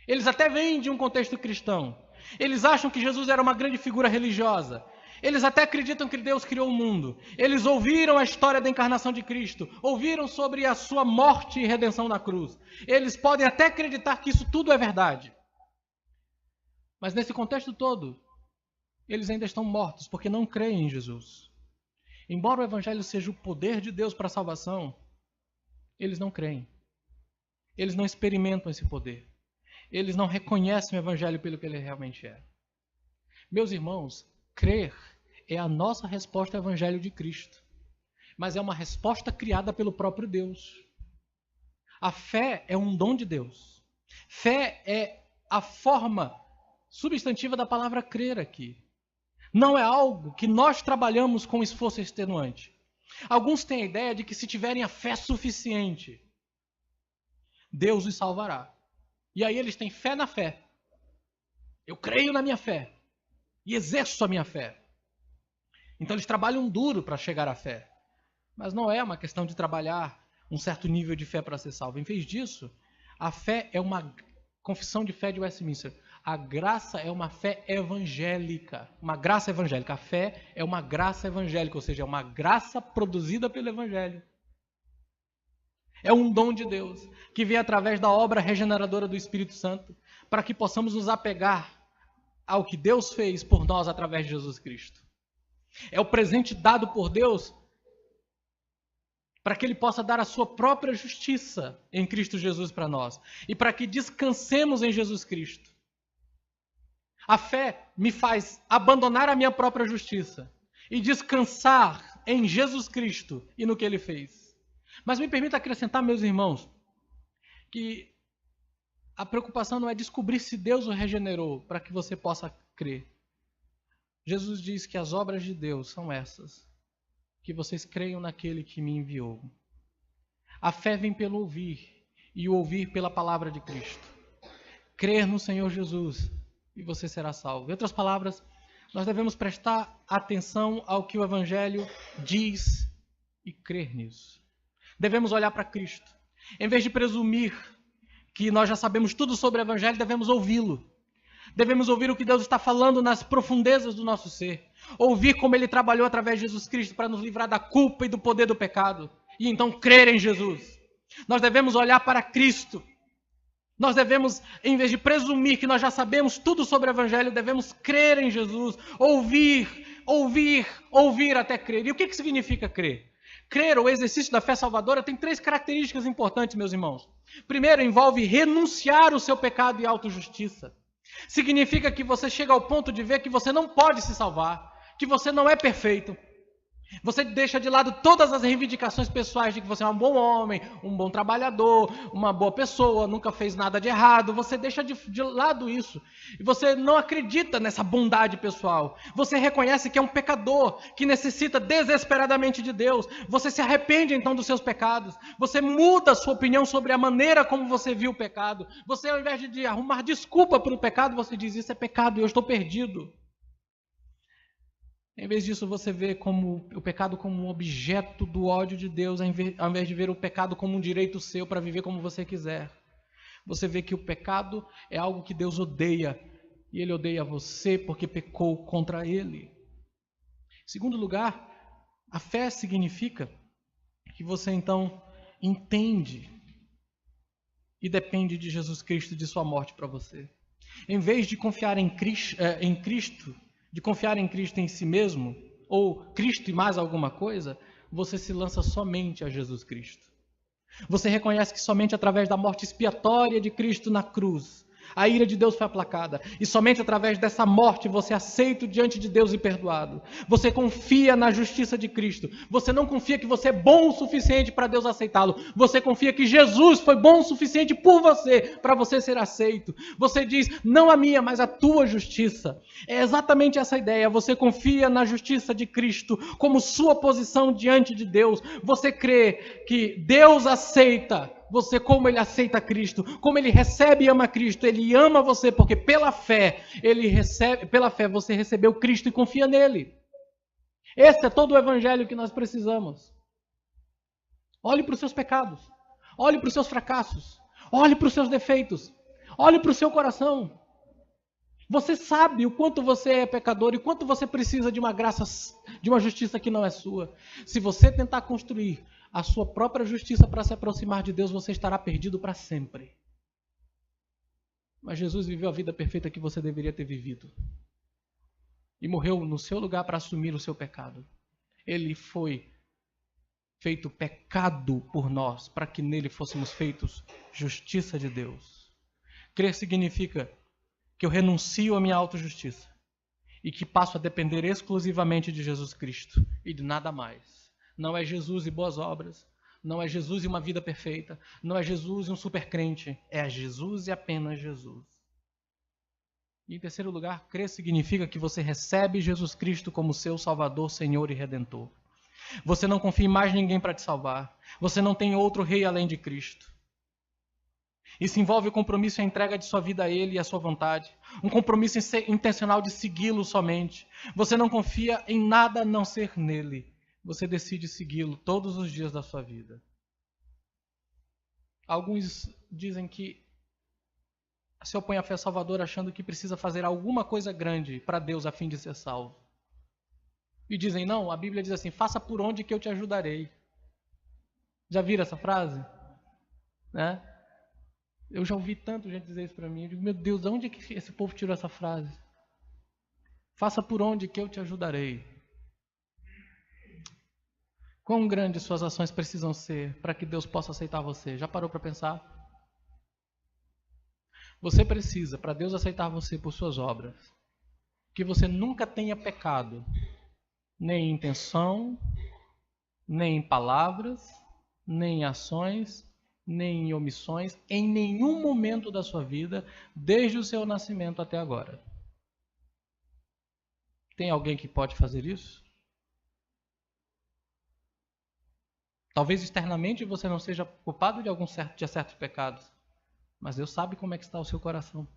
[SPEAKER 1] Eles até vêm de um contexto cristão. Eles acham que Jesus era uma grande figura religiosa. Eles até acreditam que Deus criou o mundo. Eles ouviram a história da encarnação de Cristo. Ouviram sobre a sua morte e redenção na cruz. Eles podem até acreditar que isso tudo é verdade. Mas nesse contexto todo, eles ainda estão mortos porque não creem em Jesus. Embora o Evangelho seja o poder de Deus para a salvação, eles não creem. Eles não experimentam esse poder. Eles não reconhecem o Evangelho pelo que ele realmente é. Meus irmãos, crer é a nossa resposta ao Evangelho de Cristo. Mas é uma resposta criada pelo próprio Deus. A fé é um dom de Deus. Fé é a forma substantiva da palavra crer aqui. Não é algo que nós trabalhamos com esforço extenuante. Alguns têm a ideia de que se tiverem a fé suficiente, Deus os salvará. E aí eles têm fé na fé. Eu creio na minha fé e exerço a minha fé. Então eles trabalham duro para chegar à fé. Mas não é uma questão de trabalhar um certo nível de fé para ser salvo. Em vez disso, a fé é uma confissão de fé de Westminster. A graça é uma fé evangélica. Uma graça evangélica. A fé é uma graça evangélica, ou seja, é uma graça produzida pelo Evangelho. É um dom de Deus que vem através da obra regeneradora do Espírito Santo para que possamos nos apegar ao que Deus fez por nós através de Jesus Cristo. É o presente dado por Deus para que Ele possa dar a sua própria justiça em Cristo Jesus para nós e para que descansemos em Jesus Cristo. A fé me faz abandonar a minha própria justiça e descansar em Jesus Cristo e no que Ele fez. Mas me permita acrescentar, meus irmãos, que a preocupação não é descobrir se Deus o regenerou para que você possa crer. Jesus diz que as obras de Deus são essas, que vocês creiam naquele que me enviou. A fé vem pelo ouvir, e o ouvir pela palavra de Cristo. Crer no Senhor Jesus, e você será salvo. Em outras palavras, nós devemos prestar atenção ao que o Evangelho diz e crer nisso. Devemos olhar para Cristo. Em vez de presumir que nós já sabemos tudo sobre o Evangelho, devemos ouvi-lo. Devemos ouvir o que Deus está falando nas profundezas do nosso ser. Ouvir como Ele trabalhou através de Jesus Cristo para nos livrar da culpa e do poder do pecado. E então crer em Jesus. Nós devemos olhar para Cristo. Nós devemos, em vez de presumir que nós já sabemos tudo sobre o Evangelho, devemos crer em Jesus. Ouvir até crer. E o que significa crer? Crer, ou exercício da fé salvadora, tem 3 características importantes, meus irmãos. Primeiro, envolve renunciar o seu pecado e autojustiça. Significa que você chega ao ponto de ver que você não pode se salvar, que você não é perfeito. Você deixa de lado todas as reivindicações pessoais de que você é um bom homem, um bom trabalhador, uma boa pessoa, nunca fez nada de errado. Você deixa de lado isso. E você não acredita nessa bondade pessoal. Você reconhece que é um pecador, que necessita desesperadamente de Deus. Você se arrepende então dos seus pecados. Você muda a sua opinião sobre a maneira como você viu o pecado. Você, ao invés de arrumar desculpa para o pecado, você diz: isso é pecado e eu estou perdido. Em vez disso, você vê o pecado como um objeto do ódio de Deus, ao invés de ver o pecado como um direito seu para viver como você quiser. Você vê que o pecado é algo que Deus odeia, e Ele odeia você porque pecou contra Ele. Em segundo lugar, a fé significa que você então entende e depende de Jesus Cristo e de sua morte para você. Em vez de confiar em Cristo, de confiar em Cristo em si mesmo, ou Cristo e mais alguma coisa, você se lança somente a Jesus Cristo. Você reconhece que somente através da morte expiatória de Cristo na cruz, a ira de Deus foi aplacada. E somente através dessa morte você é aceito diante de Deus e perdoado. Você confia na justiça de Cristo. Você não confia que você é bom o suficiente para Deus aceitá-lo. Você confia que Jesus foi bom o suficiente por você, para você ser aceito. Você diz: não a minha, mas a tua justiça. É exatamente essa ideia. Você confia na justiça de Cristo como sua posição diante de Deus. Você crê que Deus aceita você como Ele aceita Cristo, como Ele recebe e ama Cristo. Ele ama você porque pela fé você recebeu Cristo e confia nele. Esse é todo o evangelho que nós precisamos. Olhe para os seus pecados, olhe para os seus fracassos, olhe para os seus defeitos, olhe para o seu coração. Você sabe o quanto você é pecador e quanto você precisa de uma graça, de uma justiça que não é sua. Se você tentar construir a sua própria justiça para se aproximar de Deus, você estará perdido para sempre. Mas Jesus viveu a vida perfeita que você deveria ter vivido. E morreu no seu lugar para assumir o seu pecado. Ele foi feito pecado por nós, para que nele fôssemos feitos justiça de Deus. Crer significa que eu renuncio à minha autojustiça e que passo a depender exclusivamente de Jesus Cristo e de nada mais. Não é Jesus e boas obras, não é Jesus e uma vida perfeita, não é Jesus e um super crente, é Jesus e apenas Jesus. E em terceiro lugar, crer significa que você recebe Jesus Cristo como seu Salvador, Senhor e Redentor. Você não confia em mais ninguém para te salvar, você não tem outro rei além de Cristo. Isso envolve o compromisso e a entrega de sua vida a Ele e à sua vontade. Um compromisso intencional de segui-lo somente. Você não confia em nada a não ser nele. você decide segui-lo todos os dias da sua vida. Alguns dizem que se opõe à fé salvadora achando que precisa fazer alguma coisa grande para Deus a fim de ser salvo. E dizem, não, a Bíblia diz assim, faça por onde que eu te ajudarei. Já viram essa frase? Né? Eu já ouvi tanto gente dizer isso para mim. Eu digo, meu Deus, de onde é que esse povo tirou essa frase? Faça por onde que eu te ajudarei. Quão grandes suas ações precisam ser para que Deus possa aceitar você? Já parou para pensar? Você precisa, para Deus aceitar você por suas obras, que você nunca tenha pecado, nem em intenção, nem em palavras, nem em ações, nem em omissões, em nenhum momento da sua vida, desde o seu nascimento até agora. Tem alguém que pode fazer isso? Talvez externamente você não seja culpado de certos pecados, mas Deus sabe como é que está o seu coração.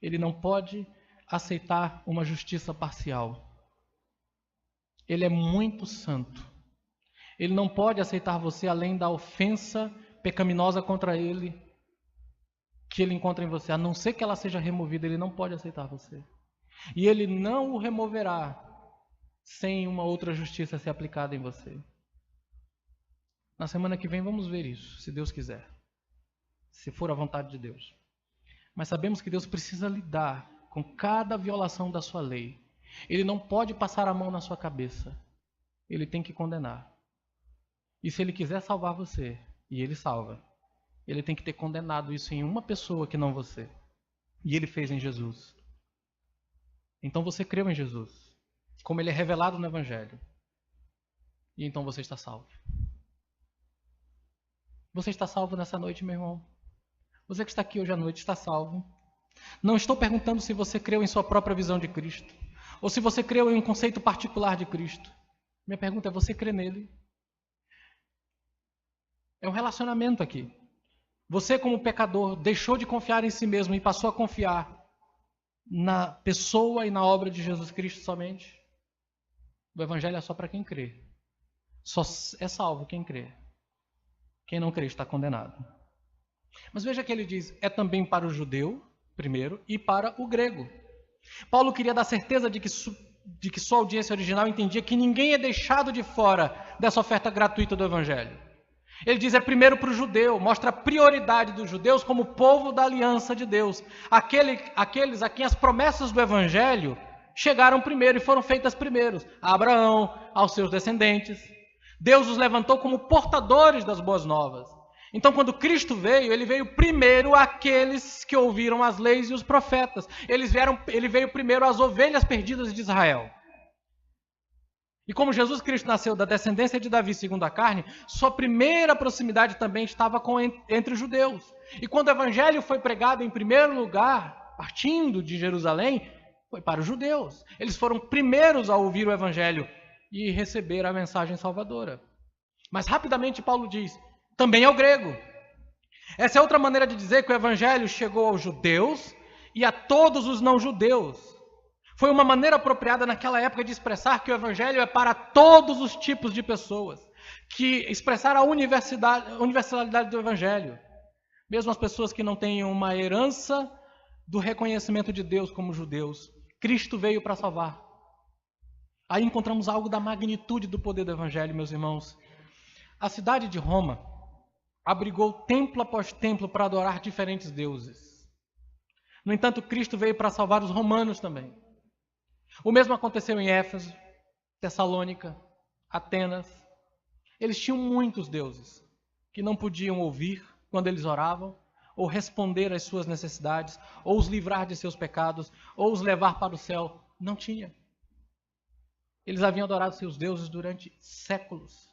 [SPEAKER 1] Ele não pode aceitar uma justiça parcial. Ele é muito santo. Ele não pode aceitar você além da ofensa pecaminosa contra ele que ele encontra em você. A não ser que ela seja removida, ele não pode aceitar você. E ele não o removerá sem uma outra justiça ser aplicada em você. Na semana que vem vamos ver isso, se Deus quiser. Se for a vontade de Deus. Mas sabemos que Deus precisa lidar com cada violação da sua lei. Ele não pode passar a mão na sua cabeça. Ele tem que condenar. E se ele quiser salvar você, e ele salva, ele tem que ter condenado isso em uma pessoa que não você. E ele fez em Jesus. Então você creu em Jesus, como ele é revelado no Evangelho. E então você está salvo. Você está salvo nessa noite, meu irmão? Você que está aqui hoje à noite está salvo. Não estou perguntando se você creu em sua própria visão de Cristo, ou se você creu em um conceito particular de Cristo. Minha pergunta é, você crê nele? É um relacionamento aqui. Você, como pecador, deixou de confiar em si mesmo e passou a confiar na pessoa e na obra de Jesus Cristo somente? O Evangelho é só para quem crê. Só é salvo quem crê. Quem não crê está condenado. Mas veja que ele diz, é também para o judeu, primeiro, e para o grego. Paulo queria dar certeza de que sua audiência original entendia que ninguém é deixado de fora dessa oferta gratuita do Evangelho. Ele diz, é primeiro para o judeu, mostra a prioridade dos judeus como povo da aliança de Deus. Aqueles a quem as promessas do Evangelho chegaram primeiro e foram feitas primeiros. A Abraão, aos seus descendentes. Deus os levantou como portadores das boas novas. Então, quando Cristo veio, ele veio primeiro àqueles que ouviram as leis e os profetas. Ele veio primeiro às ovelhas perdidas de Israel. E como Jesus Cristo nasceu da descendência de Davi segundo a carne, sua primeira proximidade também estava entre os judeus. E quando o evangelho foi pregado em primeiro lugar, partindo de Jerusalém, foi para os judeus. Eles foram primeiros a ouvir o evangelho e receber a mensagem salvadora. Mas rapidamente Paulo diz, também ao grego. Essa é outra maneira de dizer que o evangelho chegou aos judeus e a todos os não-judeus. Foi uma maneira apropriada naquela época de expressar que o evangelho é para todos os tipos de pessoas, que expressar a universalidade do evangelho. Mesmo as pessoas que não têm uma herança do reconhecimento de Deus como judeus, Cristo veio para salvar. Aí encontramos algo da magnitude do poder do evangelho, meus irmãos. A cidade de Roma abrigou templo após templo para adorar diferentes deuses. No entanto, Cristo veio para salvar os romanos também. O mesmo aconteceu em Éfeso, Tessalônica, Atenas. Eles tinham muitos deuses que não podiam ouvir quando eles oravam, ou responder às suas necessidades, ou os livrar de seus pecados, ou os levar para o céu. Não tinha. Eles haviam adorado seus deuses durante séculos.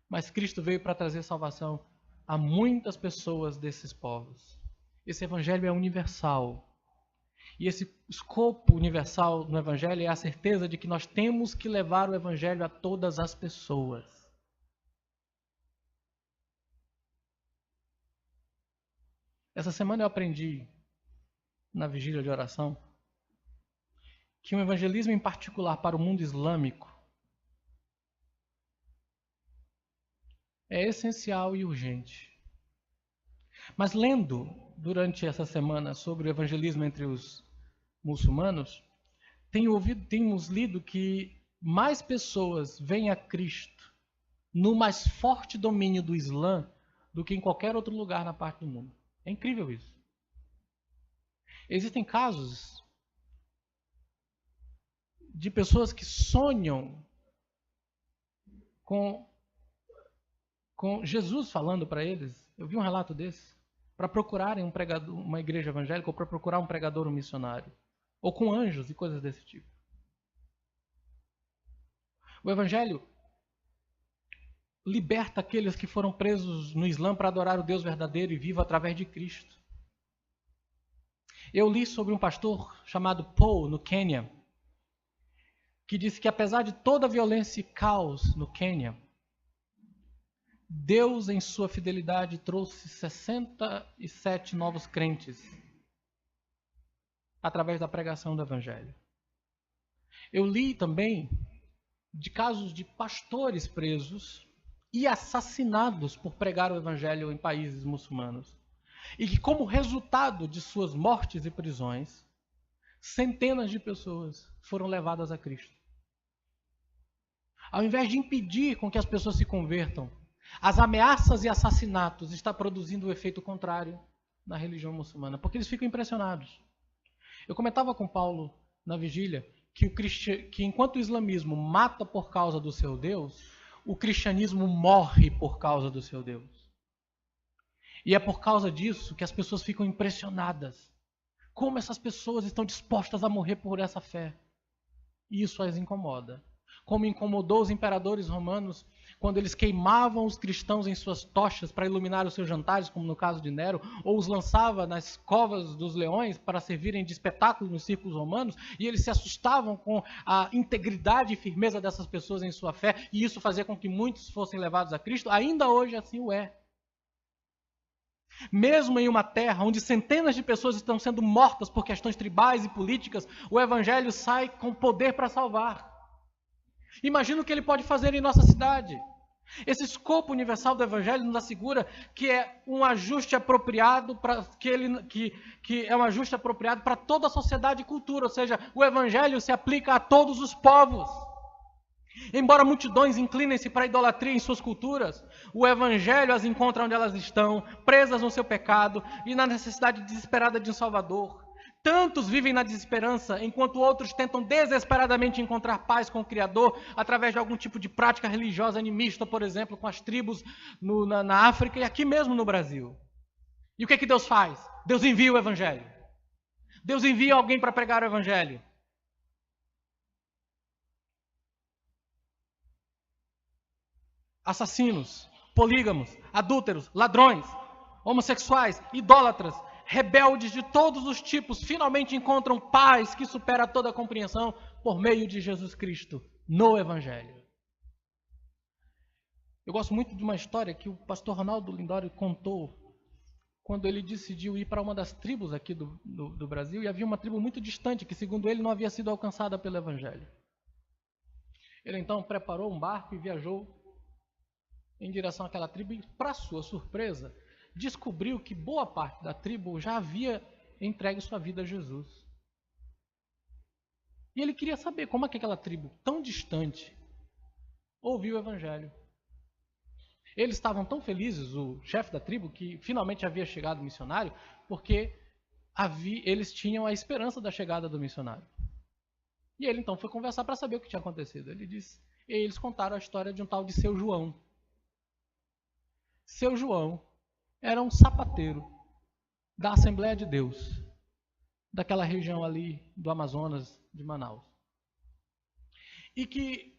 [SPEAKER 1] Mas Cristo veio para trazer salvação a muitas pessoas desses povos. Esse evangelho é universal. E esse escopo universal no evangelho é a certeza de que nós temos que levar o evangelho a todas as pessoas. Essa semana eu aprendi, na vigília de oração, que um evangelismo em particular para o mundo islâmico é essencial e urgente. Mas lendo durante essa semana sobre o evangelismo entre os muçulmanos, temos lido que mais pessoas vêm a Cristo no mais forte domínio do Islã do que em qualquer outro lugar na parte do mundo. É incrível isso. Existem casos de pessoas que sonham com Jesus falando para eles. Eu vi um relato desse. Para procurarem um pregador, uma igreja evangélica, ou para procurar um pregador, um missionário. Ou com anjos e coisas desse tipo. O evangelho liberta aqueles que foram presos no Islã para adorar o Deus verdadeiro e vivo através de Cristo. Eu li sobre um pastor chamado Paul, no Quênia, que disse que apesar de toda a violência e caos no Quênia, Deus, em sua fidelidade, trouxe 67 novos crentes através da pregação do Evangelho. Eu li também de casos de pastores presos e assassinados por pregar o Evangelho em países muçulmanos. E que, como resultado de suas mortes e prisões, centenas de pessoas foram levadas a Cristo. Ao invés de impedir com que as pessoas se convertam, as ameaças e assassinatos estão produzindo o efeito contrário na religião muçulmana, porque eles ficam impressionados. Eu comentava com Paulo na vigília que enquanto o islamismo mata por causa do seu Deus, o cristianismo morre por causa do seu Deus. E é por causa disso que as pessoas ficam impressionadas. Como essas pessoas estão dispostas a morrer por essa fé? E isso as incomoda. Como incomodou os imperadores romanos quando eles queimavam os cristãos em suas tochas para iluminar os seus jantares, como no caso de Nero, ou os lançava nas covas dos leões para servirem de espetáculo nos círculos romanos, e eles se assustavam com a integridade e firmeza dessas pessoas em sua fé, e isso fazia com que muitos fossem levados a Cristo. Ainda hoje assim o é. Mesmo em uma terra onde centenas de pessoas estão sendo mortas por questões tribais e políticas, o Evangelho sai com poder para salvar. Imagina o que ele pode fazer em nossa cidade. Esse escopo universal do Evangelho nos assegura que é um ajuste apropriado que é um ajuste apropriado para toda a sociedade e cultura, ou seja, o Evangelho se aplica a todos os povos. Embora multidões inclinem-se para a idolatria em suas culturas, o Evangelho as encontra onde elas estão, presas no seu pecado e na necessidade desesperada de um Salvador. Tantos vivem na desesperança, enquanto outros tentam desesperadamente encontrar paz com o Criador através de algum tipo de prática religiosa animista, por exemplo, com as tribos na África e aqui mesmo no Brasil. E o que Deus faz? Deus envia o Evangelho. Deus envia alguém para pregar o Evangelho. Assassinos, polígamos, adúlteros, ladrões, homossexuais, idólatras, rebeldes de todos os tipos finalmente encontram paz que supera toda a compreensão por meio de Jesus Cristo no Evangelho. Eu gosto muito de uma história que o pastor Ronaldo Lindório contou quando ele decidiu ir para uma das tribos aqui do Brasil, e havia uma tribo muito distante que, segundo ele, não havia sido alcançada pelo Evangelho. Ele então preparou um barco e viajou em direção àquela tribo e, para sua surpresa, descobriu que boa parte da tribo já havia entregue sua vida a Jesus. E ele queria saber como é que aquela tribo tão distante ouviu o Evangelho. Eles estavam tão felizes, o chefe da tribo, que finalmente havia chegado o missionário, porque eles tinham a esperança da chegada do missionário. E ele então foi conversar para saber o que tinha acontecido. E eles contaram a história de um tal de Seu João. Seu João era um sapateiro da Assembleia de Deus, daquela região ali do Amazonas, de Manaus. E que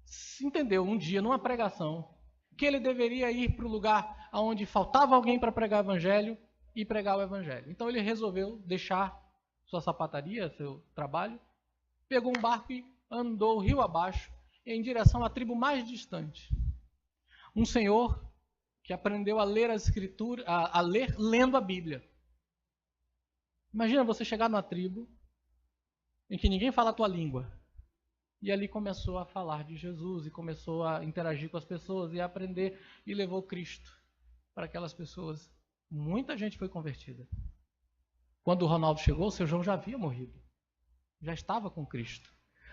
[SPEAKER 1] se entendeu um dia, numa pregação, que ele deveria ir para o lugar onde faltava alguém para pregar o Evangelho e pregar o Evangelho. Então ele resolveu deixar sua sapataria, seu trabalho, pegou um barco e andou rio abaixo em direção à tribo mais distante. Um senhor que aprendeu a ler as escrituras, a ler lendo a Bíblia. Imagina você chegar numa tribo em que ninguém fala a tua língua. E ali começou a falar de Jesus e começou a interagir com as pessoas e a aprender e levou Cristo para aquelas pessoas. Muita gente foi convertida. Quando o Ronaldo chegou, o seu João já havia morrido. Já estava com Cristo.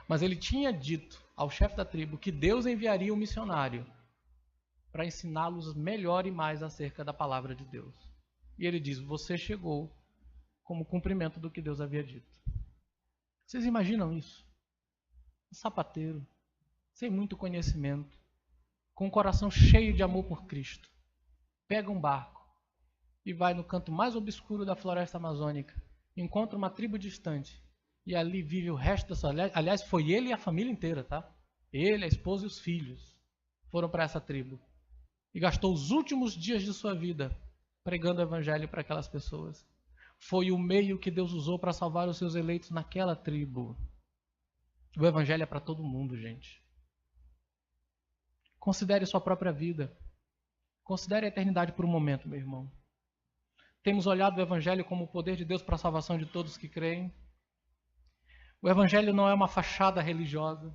[SPEAKER 1] Mas ele tinha dito ao chefe da tribo que Deus enviaria um missionário para ensiná-los melhor e mais acerca da palavra de Deus. E ele diz: você chegou como cumprimento do que Deus havia dito. Vocês imaginam isso? Um sapateiro, sem muito conhecimento, com o coração cheio de amor por Cristo, pega um barco e vai no canto mais obscuro da floresta amazônica, encontra uma tribo distante e ali vive o resto da sua vida. Aliás, foi ele e a família inteira, tá? Ele, a esposa e os filhos foram para essa tribo e gastou os últimos dias de sua vida pregando o evangelho para aquelas pessoas. Foi o meio que Deus usou para salvar os seus eleitos naquela tribo. O evangelho é para todo mundo, gente. Considere sua própria vida. Considere a eternidade por um momento, meu irmão. Temos olhado o evangelho como o poder de Deus para a salvação de todos que creem. O evangelho não é uma fachada religiosa,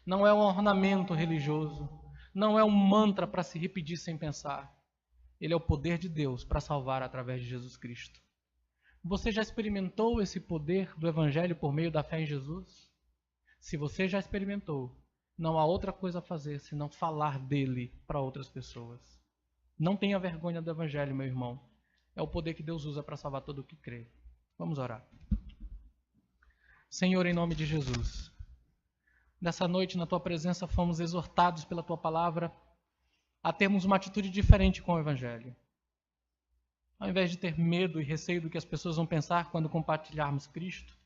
[SPEAKER 1] não é um ornamento religioso, não é um mantra para se repetir sem pensar. Ele é o poder de Deus para salvar através de Jesus Cristo. Você já experimentou esse poder do evangelho por meio da fé em Jesus? Se você já experimentou, não há outra coisa a fazer senão falar dele para outras pessoas. Não tenha vergonha do evangelho, meu irmão. É o poder que Deus usa para salvar todo o que crê. Vamos orar. Senhor, em nome de Jesus, nessa noite, na tua presença, fomos exortados pela tua palavra a termos uma atitude diferente com o evangelho. Ao invés de ter medo e receio do que as pessoas vão pensar quando compartilharmos Cristo,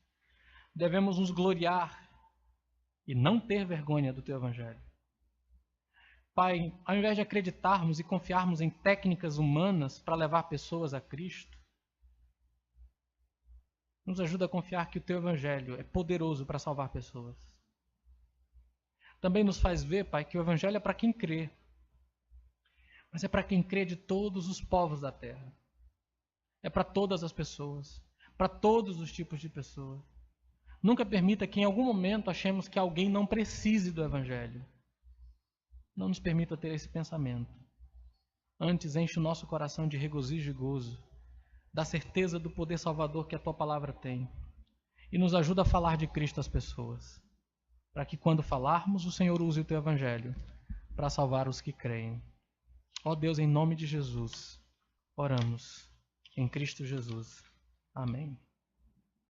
[SPEAKER 1] devemos nos gloriar e não ter vergonha do teu evangelho. Pai, ao invés de acreditarmos e confiarmos em técnicas humanas para levar pessoas a Cristo, nos ajuda a confiar que o teu evangelho é poderoso para salvar pessoas. Também nos faz ver, Pai, que o evangelho é para quem crê, mas é para quem crê de todos os povos da terra. É para todas as pessoas, para todos os tipos de pessoas. Nunca permita que em algum momento achemos que alguém não precise do evangelho. Não nos permita ter esse pensamento. Antes, enche o nosso coração de regozijo e gozo, da certeza do poder salvador que a tua palavra tem. E nos ajuda a falar de Cristo às pessoas, para que quando falarmos, o Senhor use o teu evangelho para salvar os que creem. Ó Deus, em nome de Jesus, oramos. Em Cristo Jesus. Amém.